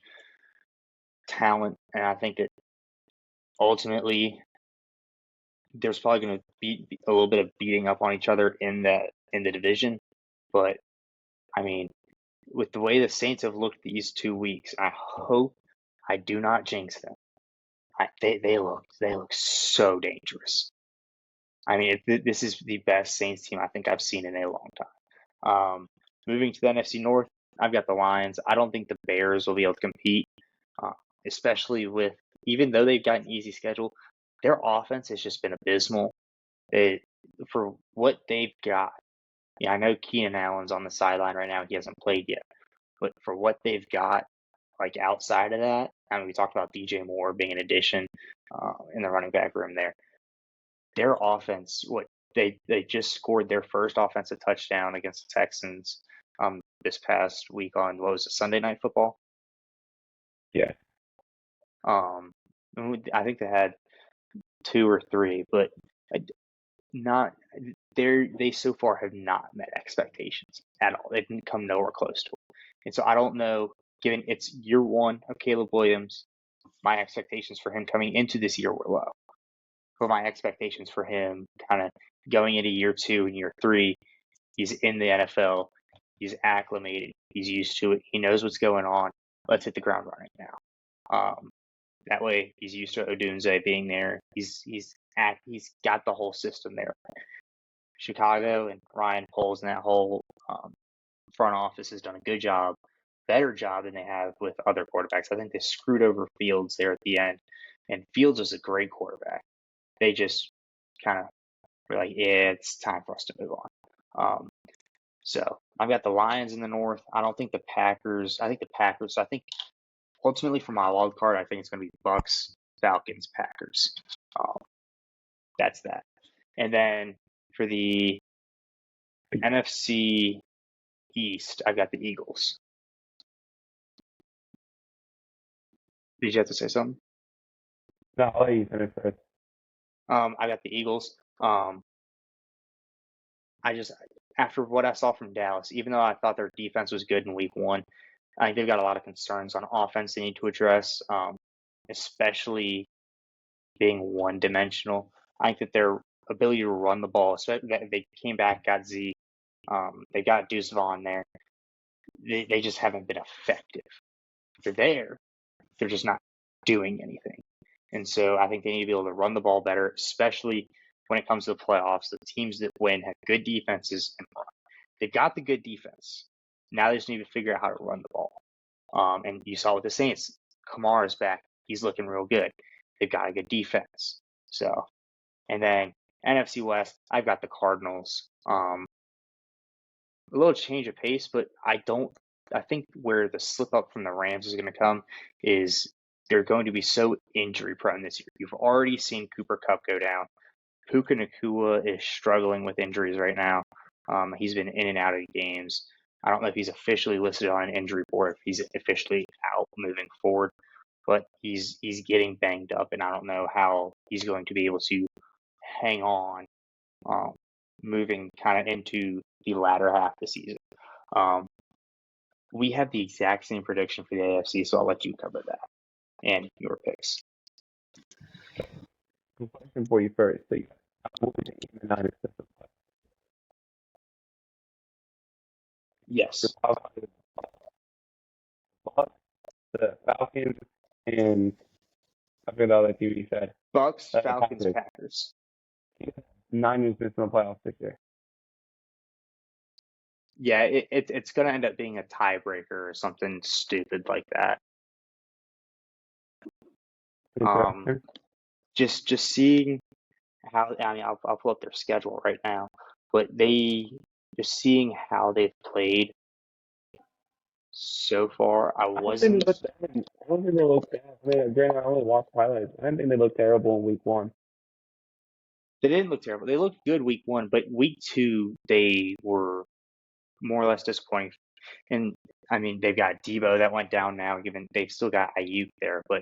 Speaker 1: talent, and I think that ultimately there's probably going to be a little bit of beating up on each other in the division. But I mean, with the way the Saints have looked these 2 weeks, I hope I do not jinx them. They look so dangerous. I mean, this is the best Saints team I think I've seen in a long time. Moving to the NFC North, I've got the Lions. I don't think the Bears will be able to compete, uh, especially with even though they've got an easy schedule, their offense has just been abysmal. For what they've got, yeah, I know Keenan Allen's on the sideline right now. He hasn't played yet, but for what they've got, like outside of that, I mean, we talked about DJ Moore being an addition in the running back room there. Their offense, they just scored their first offensive touchdown against the Texans this past week on what was it, Sunday Night Football?
Speaker 2: Yeah.
Speaker 1: I think they had 2 or 3, but not they so far have not met expectations at all. They've come nowhere close to it. And so I don't know, given it's year 1 of Caleb Williams, my expectations for him coming into this year were low. But my expectations for him kind of going into year 2 and year 3, he's in the NFL, he's acclimated, he's used to it, he knows what's going on. Let's hit the ground running now. That way, he's used to Odunze being there. He's he's got the whole system there. Chicago and Ryan Poles and that whole front office has done a good job, better job than they have with other quarterbacks. I think they screwed over Fields there at the end, and Fields is a great quarterback. They just kind of were like, yeah, it's time for us to move on. So I've got the Lions in the North. I don't think the Packers. I think the Packers. I think ultimately for my wild card, I think it's going to be Bucks, Falcons, Packers. That's that. And then for the NFC East, I've got the Eagles. Did you have to say something?
Speaker 2: No, I'll let you finish first.
Speaker 1: I got the Eagles. I just after what I saw from Dallas, even though I thought their defense was good in Week 1, I think they've got a lot of concerns on offense they need to address, especially being one-dimensional. I think that their ability to run the ball, especially they came back, got Zeke, they got Deuce Vaughn there. They just haven't been effective. They're there, they're just not doing anything. And so I think they need to be able to run the ball better, especially when it comes to the playoffs. The teams that win have good defenses and run. They've got the good defense. Now they just need to figure out how to run the ball. And you saw with the Saints, Kamara's back. He's looking real good. They've got a good defense. So, and then NFC West, I've got the Cardinals. A little change of pace, but I think where the slip up from the Rams is going to come is they're going to be so injury prone this year. You've already seen Cooper Kupp go down. Puka Nacua is struggling with injuries right now. He's been in and out of games. I don't know if he's officially listed on an injury report, if he's officially out moving forward, but he's getting banged up, and I don't know how he's going to be able to hang on moving kind of into the latter half of the season. We have the exact same prediction for the AFC, so I'll let you cover that and your picks.
Speaker 2: Question for you first. So you got the
Speaker 1: Yes.
Speaker 2: The Falcons and I forget the other team you said.
Speaker 1: Bucks, Falcons, Packers.
Speaker 2: Niners missing the playoffs this year.
Speaker 1: Yeah, it's going to end up being a tiebreaker or something stupid like that. Just seeing how, I mean, I'll pull up their schedule right now, but just seeing how they've played so far, I don't think
Speaker 2: they looked bad. I mean, granted, I only watched highlights. I didn't think they looked terrible in Week 1.
Speaker 1: They didn't look terrible. They looked good Week 1, but Week 2 they were more or less disappointing. And I mean, they've got Debo that went down now. Given they've still got Ayuk there, but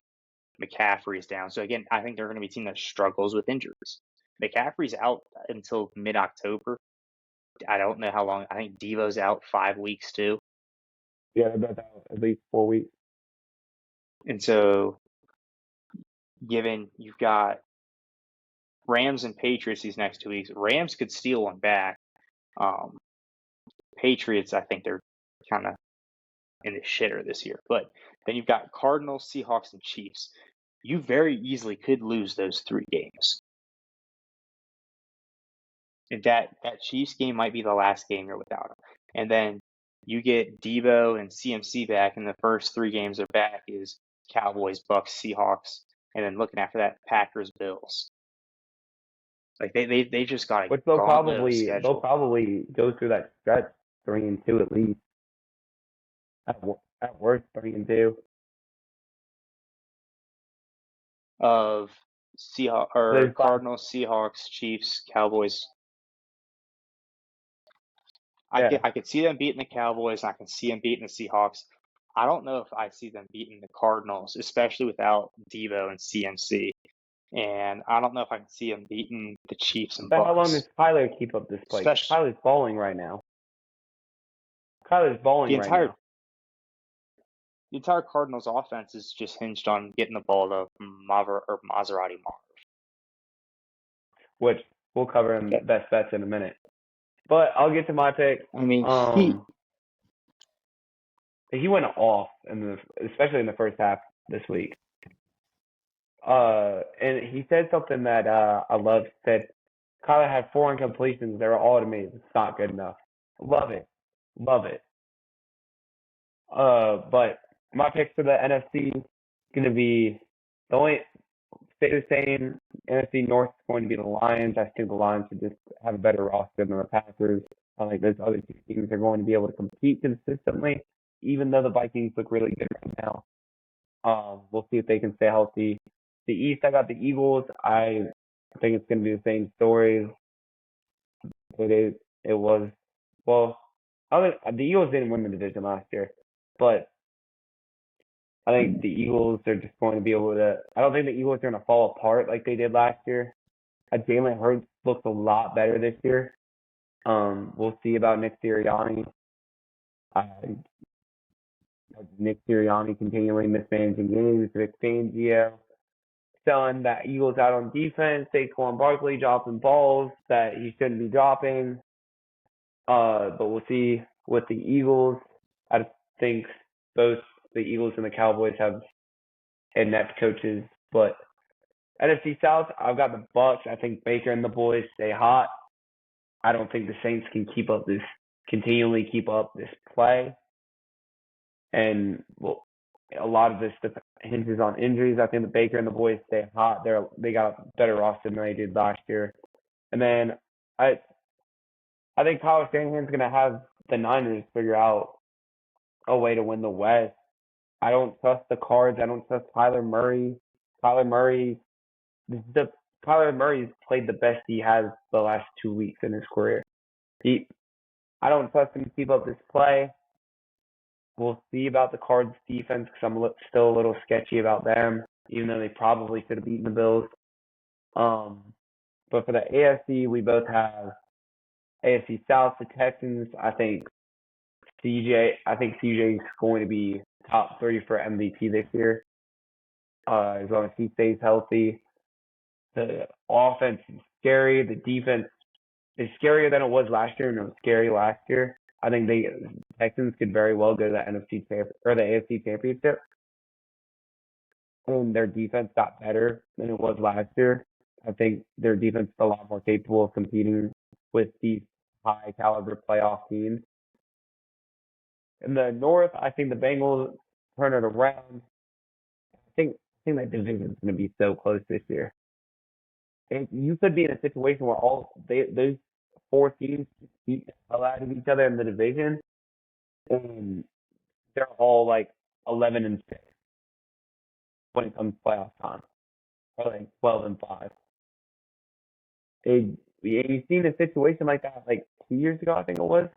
Speaker 1: McCaffrey's down. So again, I think they're going to be a team that struggles with injuries. McCaffrey's out until mid-October. I don't know how long. I think Debo's out 5 weeks too.
Speaker 2: Yeah, about at least 4 weeks.
Speaker 1: And so, given you've got Rams and Patriots these next 2 weeks, Rams could steal one back. Patriots, I think they're kind of in the shitter this year. But then you've got Cardinals, Seahawks, and Chiefs. You very easily could lose those 3 games. And that Chiefs game might be the last game you're without them. And then you get Debo and CMC back, and the first 3 games they're back is Cowboys, Bucks, Seahawks, and then looking after that, Packers, Bills. Like they just got
Speaker 2: Which they'll probably go through that stretch 3-2 at least. At worst 3-2.
Speaker 1: Of Cardinals, Seahawks, Chiefs, Cowboys. I could see them beating the Cowboys, and I can see them beating the Seahawks. I don't know if I see them beating the Cardinals, especially without Debo and CMC. And I don't know if I can see them beating the Chiefs and Bucks.
Speaker 2: How long does Kyler keep up this play? Kyler's balling right now. The
Speaker 1: entire Cardinals offense is just hinged on getting the ball to Maserati Marv.
Speaker 2: Which we'll cover in best bets in a minute. But I'll get to my pick.
Speaker 1: I mean,
Speaker 2: he went off especially in the first half this week. And he said something that I loved. Said Kyler had 4 incompletions. They were all to me. It's not good enough. Love it, love it. But my picks for the NFC going to be the only stay the same. NFC North is going to be the Lions. I think the Lions should just have a better roster than the Packers. I think those other two teams are going to be able to compete consistently, even though the Vikings look really good right now. We'll see if they can stay healthy. The East, I got the Eagles. I think it's going to be the same story. It was well. I think the Eagles didn't win the division last year, but I think the Eagles are just going to be able to. I don't think the Eagles are going to fall apart like they did last year. Jalen Hurts looks a lot better this year. We'll see about Nick Sirianni. Uh, Nick Sirianni continually mismanaging games. Vic Fangio selling that Eagles out on defense. Saquon Barkley dropping balls that he shouldn't be dropping. But we'll see with the Eagles. I think both the Eagles and the Cowboys have inept coaches, but NFC South, I've got the Bucks. I think Baker and the boys stay hot. I don't think the Saints can continually keep up this play. And well, a lot of this hinges on injuries. I think the Baker and the boys stay hot. They got a better roster than they did last year. And then I think Kyle Shanahan's going to have the Niners figure out a way to win the West. I don't trust the Cards. I don't trust Kyler Murray. Kyler Murray, the Kyler Murray's played the best he has the last 2 weeks in his career. I don't trust him to keep up this play. We'll see about the Cards defense because I'm still a little sketchy about them, even though they probably should have beaten the Bills. But for the AFC, we both have AFC South, the Texans. I think CJ is going to be top 3 for MVP this year, as long as he stays healthy. The offense is scary. The defense is scarier than it was last year, and it was scary last year. I think the Texans could very well go to the or the AFC Championship, and their defense got better than it was last year. I think their defense is a lot more capable of competing with these high caliber playoff teams. In the North, I think the Bengals turn it around. I think that division is going to be so close this year. And you could be in a situation where those 4 teams beat the hell out of each other in the division, and they're all like 11-6 when it comes to playoff time, or like 12-5. You've seen a situation like that like 2 years ago, I think it was,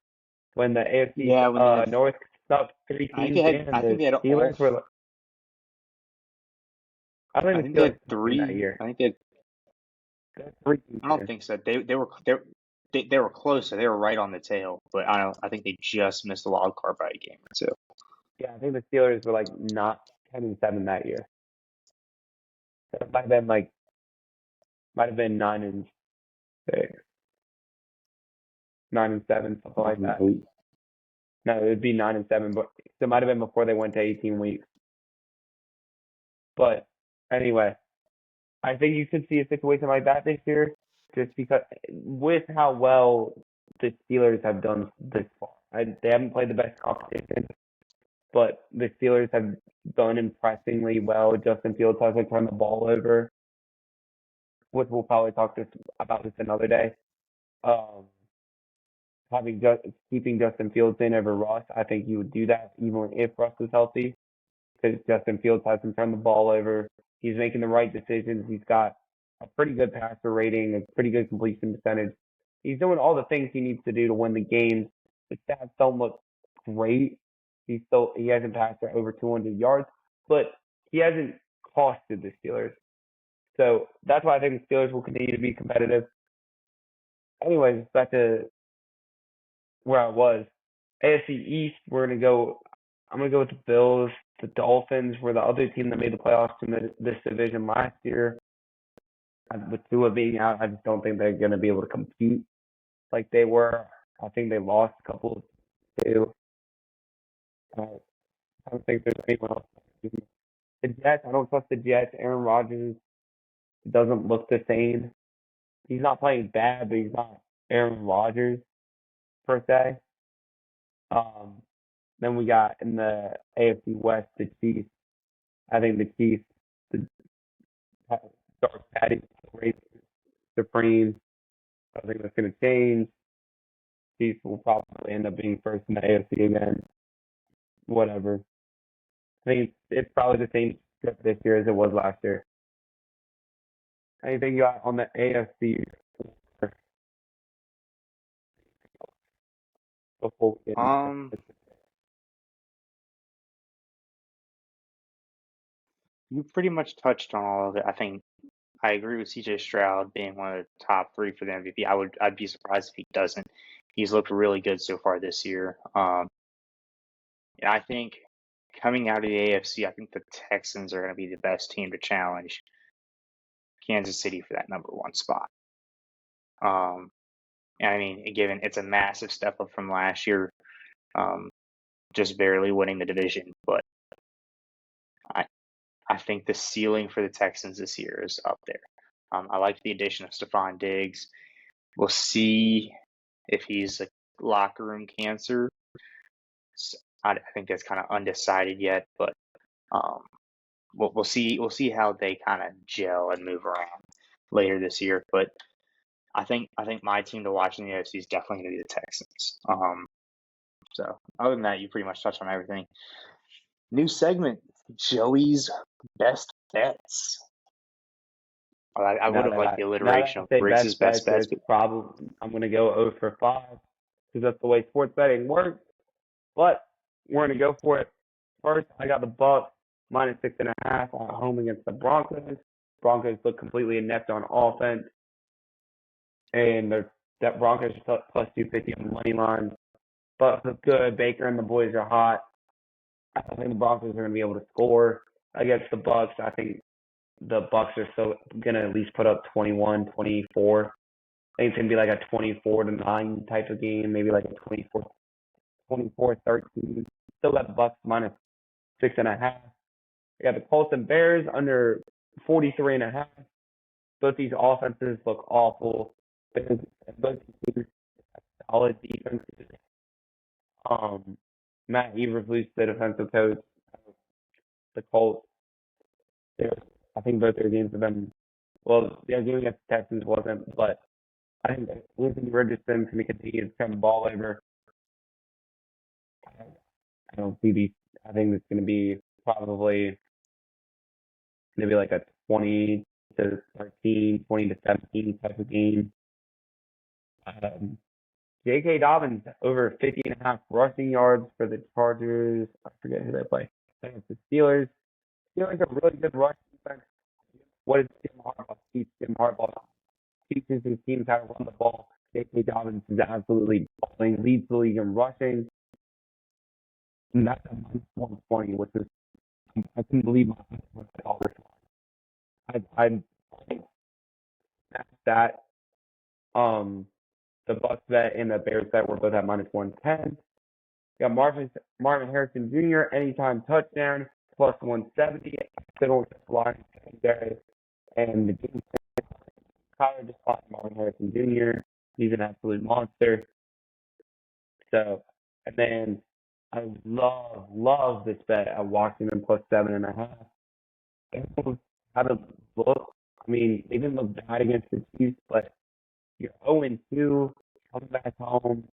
Speaker 2: when the AFC
Speaker 1: Yeah, when they had,
Speaker 2: North stuck 3 teams in, and
Speaker 1: I think
Speaker 2: the
Speaker 1: they had all,
Speaker 2: Steelers were. I
Speaker 1: I
Speaker 2: think
Speaker 1: think
Speaker 2: the
Speaker 1: they
Speaker 2: Steelers
Speaker 1: had
Speaker 2: in that
Speaker 1: three.
Speaker 2: year.
Speaker 1: I think they had,
Speaker 2: They had 3 teams
Speaker 1: I don't
Speaker 2: in.
Speaker 1: think so. They were close. So they were right on the tail, but I don't. I think they just missed the wild card by a game or two.
Speaker 2: Yeah, I think the Steelers were like not 10-7 that year. So it might have been 9-6, 9-7, something like that.
Speaker 1: 9-8.
Speaker 2: No, it would be 9-7, but it might have been before they went to 18 weeks. But anyway, I think you could see a situation like that this year, just because with how well the Steelers have done this far. They haven't played the best competition, but the Steelers have done impressively well. Justin Fields hasn't turned the ball over, which we'll probably talk about this another day. Um, Keeping Justin Fields in over Russ, I think you would do that even if Russ was healthy, because Justin Fields hasn't turned the ball over. He's making the right decisions. He's got a pretty good passer rating, a pretty good completion percentage. He's doing all the things he needs to do to win the games. The stats don't look great. He hasn't passed for over 200 yards, but he hasn't costed the Steelers. So that's why I think the Steelers will continue to be competitive. Anyways, back to where I was. AFC East, I'm gonna go with the Bills. The Dolphins were the other team that made the playoffs in this division last year. With Tua being out, I just don't think they're gonna be able to compete like they were. I think they lost a couple too. I don't think there's anyone else The Jets, I don't trust the Jets. Aaron Rodgers doesn't look the same. He's not playing bad, but he's not Aaron Rodgers per se. Um, then we got in the AFC West the Chiefs. I think the Chiefs, the dark patty, race supreme. I think that's going to change. Chiefs will probably end up being first in the AFC again. Whatever. I think it's probably the same script this year as it was last year. Anything you got on the AFC before we get into
Speaker 1: Um,
Speaker 2: it?
Speaker 1: you pretty much touched on all of it. I think I agree with CJ Stroud being one of the top three for the MVP. I'd be surprised if he doesn't. He's looked really good so far this year. And I think coming out of the AFC, I think the Texans are going to be the best team to challenge Kansas City for that number one spot. Um, and I mean, given it's a massive step up from last year, um, just barely winning the division, but I I think the ceiling for the Texans this year is up there. I like the addition of Stephon Diggs. We'll see if he's a locker room cancer. I think that's kind of undecided yet, but um, we'll see. We'll see how they kind of gel and move around later this year. But I think my team to watch in the AFC is definitely going to be the Texans. So other than that, you pretty much touched on everything. New segment, Joey's best bets. I would have liked the
Speaker 2: Now that
Speaker 1: alliteration
Speaker 2: I
Speaker 1: of
Speaker 2: say
Speaker 1: Briggs's
Speaker 2: best
Speaker 1: best
Speaker 2: bets,
Speaker 1: bets,
Speaker 2: it's
Speaker 1: but
Speaker 2: probably I'm gonna go 0 for 5 because that's the way sports betting works. But we're gonna go for it. First, I got the Bucks minus 6.5 at home against the Broncos. Broncos look completely inept on offense, and that Broncos are plus 250 on the money line. Bucks look good. Baker and the boys are hot. I think the Broncos are gonna be able to score against the Bucks. I think the Bucks are still gonna at least put up 21, 24. I think it's gonna be like a 24-9 type of game, maybe like a 24-13. Still got the Bucks minus 6.5. We got the Colts and Bears under 43.5. Both these offenses look awful. Both teams have solid defenses. Um, Matt Eberflus, the defensive coach, the Colts. I think both their games have been well. Their game against the Texans wasn't, but I think that Anthony Richardson can continue to turn the ball over. I don't see these. I think it's going to be probably maybe like a 20-13, 20-17 type of game. Um, J.K. Dobbins over 50.5 rushing yards for the Chargers. I forget who they play. I think it's the Steelers. Steelers are really good rushing defense. What is Jim Harbaugh teach? Jim Harbaugh teaches his teams how to run the ball. J.K. Dobbins is absolutely balling, leads the league in rushing. And that's a minus 120, which is I couldn't believe my $100. I that the Bucks bet and the Bears bet were both at minus 110. Got Marvin Harrison Jr. anytime touchdown plus 170. Still with the line there, and the game Kyler just fought Marvin Harrison Jr. He's an absolute monster. So, and then I love this bet at Washington plus 7.5. Bengals haven't looked. I mean, they didn't look bad against the Chiefs, but you're 0-2, coming back home.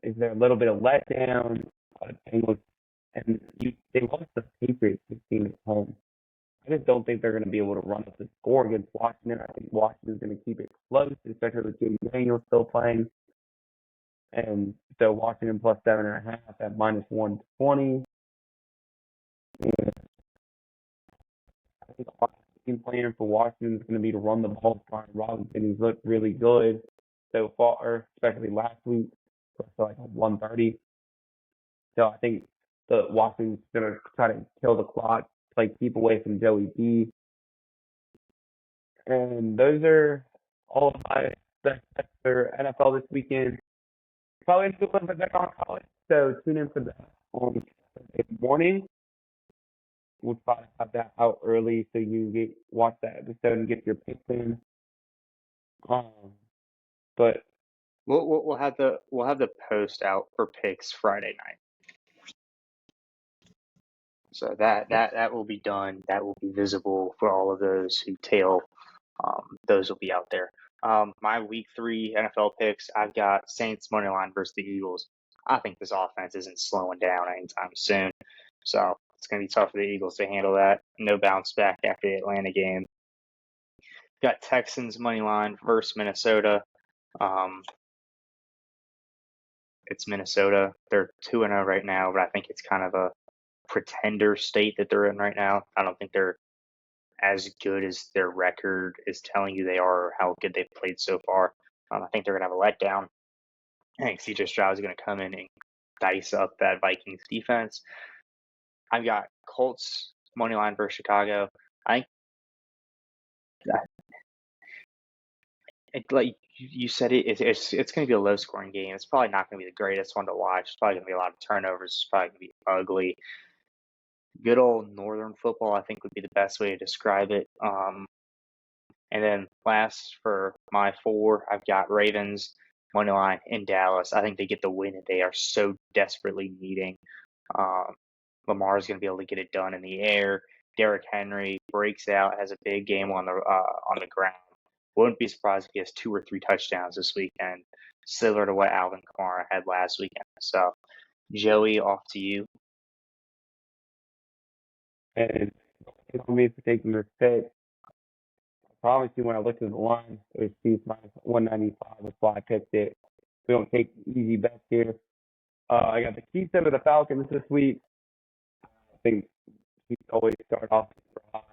Speaker 2: Is there a little bit of letdown? Bengals, and they lost the Patriots 16 at home. I just don't think they're going to be able to run up the score against Washington. I think Washington's going to keep it close, especially with Jaden Daniels still playing. And so Washington plus 7.5 at minus 120. And I think the game plan for Washington is going to be to run the ball. Brian Robinson, he's looked really good so far, especially last week, for like 130. So I think the Washington's going to try to kill the clock, play keep away from Joey B. And those are all of my best bets for NFL this weekend. Probably a good one for back on college. So tune in for that on Saturday morning. we'll try to have that out early so you can watch that episode and get your picks in. But
Speaker 1: We'll have the post out for picks Friday night. So that will be done. That will be visible for all of those who tail. Those will be out there. My week 3 NFL picks, I've got Saints money line versus the Eagles. I think this offense isn't slowing down anytime soon. So it's going to be tough for the Eagles to handle that. No bounce back after the Atlanta game. Got Texans money line versus Minnesota. It's Minnesota. They're 2-0 right now, but I think it's kind of a pretender state that they're in right now. I don't think they're as good as their record is telling you they are, or how good they've played so far. I think they're going to have a letdown. I think CJ Stroud is going to come in and dice up that Vikings defense. I've got Colts money line versus Chicago. I think, like you said, it's going to be a low scoring game. It's probably not going to be the greatest one to watch. It's probably going to be a lot of turnovers. It's probably going to be ugly. Good old Northern football, I think, would be the best way to describe it. And then last for my 4, I've got Ravens money line in Dallas. I think they get the win that they are so desperately needing. Lamar is going to be able to get it done in the air. Derrick Henry breaks out, has a big game on the ground. Wouldn't be surprised if he has 2 or 3 touchdowns this weekend, similar to what Alvin Kamara had last weekend. So, Joey, off to you.
Speaker 2: and it's on me for taking this pick. I promise you, when I looked at the line, it was Chiefs minus 195. That's why I picked it. We don't take easy bets here. I got the Chiefs over the Falcons this week. I think Chiefs always start off hot.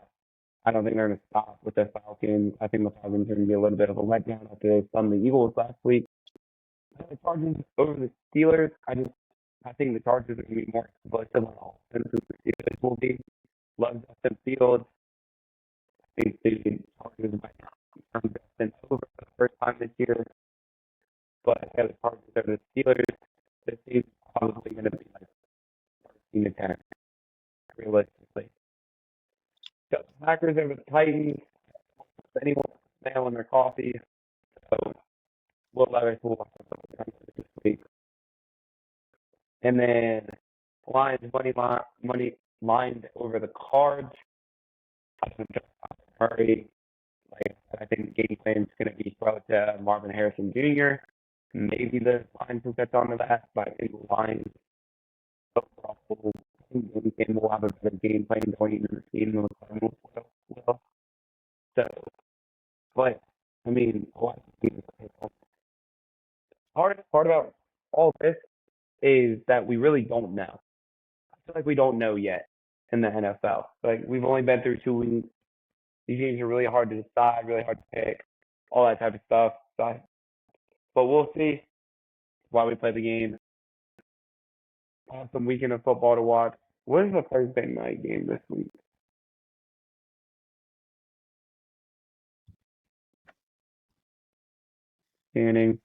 Speaker 2: I don't think they're going to stop with the Falcons. I think the Falcons are going to be a little bit of a letdown after they spun the Eagles last week. The Chargers over the Steelers. I think the Chargers are going to be more explosive on offense than the Steelers will be. Love Justin Fields. I think the Chargers might turn Justin over for the first time this year. But I got the Chargers over the Steelers. This is probably going to be like 13 to 10, realistically. Got the Packers over the Titans. If anyone nail in their coffee. So Will Levis will watch this week. And then Lions money lined over the Cards. Murray. Like I think the game plan is going to be throw it to Marvin Harrison Jr. Maybe the Lions will catch on to that, but I think the Lions overall will have a better game plan going into the season than the Cardinals will. So, but I mean, hardest part about all this is that we really don't know. I feel like we don't know yet in the NFL. Like we've only been through 2 weeks. These games are really hard to decide, really hard to pick, all that type of stuff. But we'll see why we play the game. Awesome weekend of football to watch. What is the Thursday night game this week? Scanning.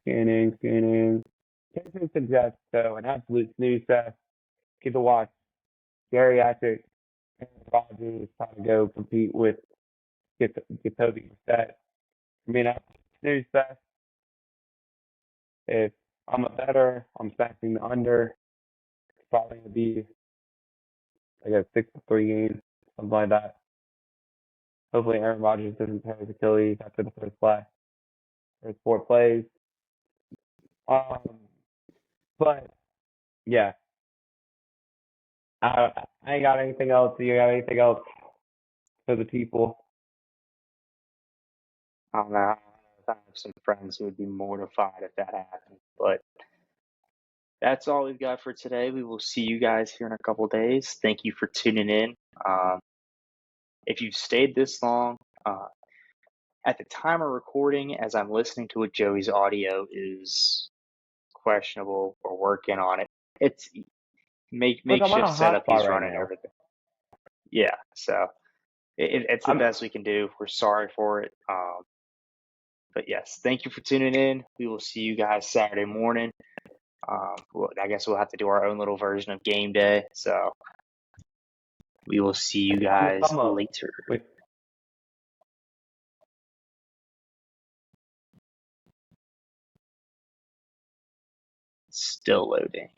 Speaker 2: Texas and Jets, so an absolute snooze fest. Get to watch geriatric Aaron Rodgers trying to go compete with Jacoby Brissett. I mean, absolute snooze fest. If I'm a better, I'm smashing the under. It's probably going to be like a 6-3 game, something like that. Hopefully Aaron Rodgers doesn't tear his Achilles after the first 4 plays. But yeah, I ain't got anything else. Do you got anything else for the people?
Speaker 1: I don't know. I have some friends who would be mortified if that happened, but that's all we've got for today. We will see you guys here in a couple days. Thank you for tuning in. If you've stayed this long, at the time of recording, as I'm listening to it, Joey's audio is questionable. We're working on it. It's
Speaker 2: Look, I'm on a
Speaker 1: makeshift setup
Speaker 2: hotspot
Speaker 1: he's
Speaker 2: right
Speaker 1: running
Speaker 2: now.
Speaker 1: everything. Yeah, so it's the best we can do. We're sorry for it. But yes, thank you for tuning in. We will see you guys Saturday morning. I guess we'll have to do our own little version of game day. So We will see you guys
Speaker 2: Come up
Speaker 1: later.
Speaker 2: with
Speaker 1: Still loading.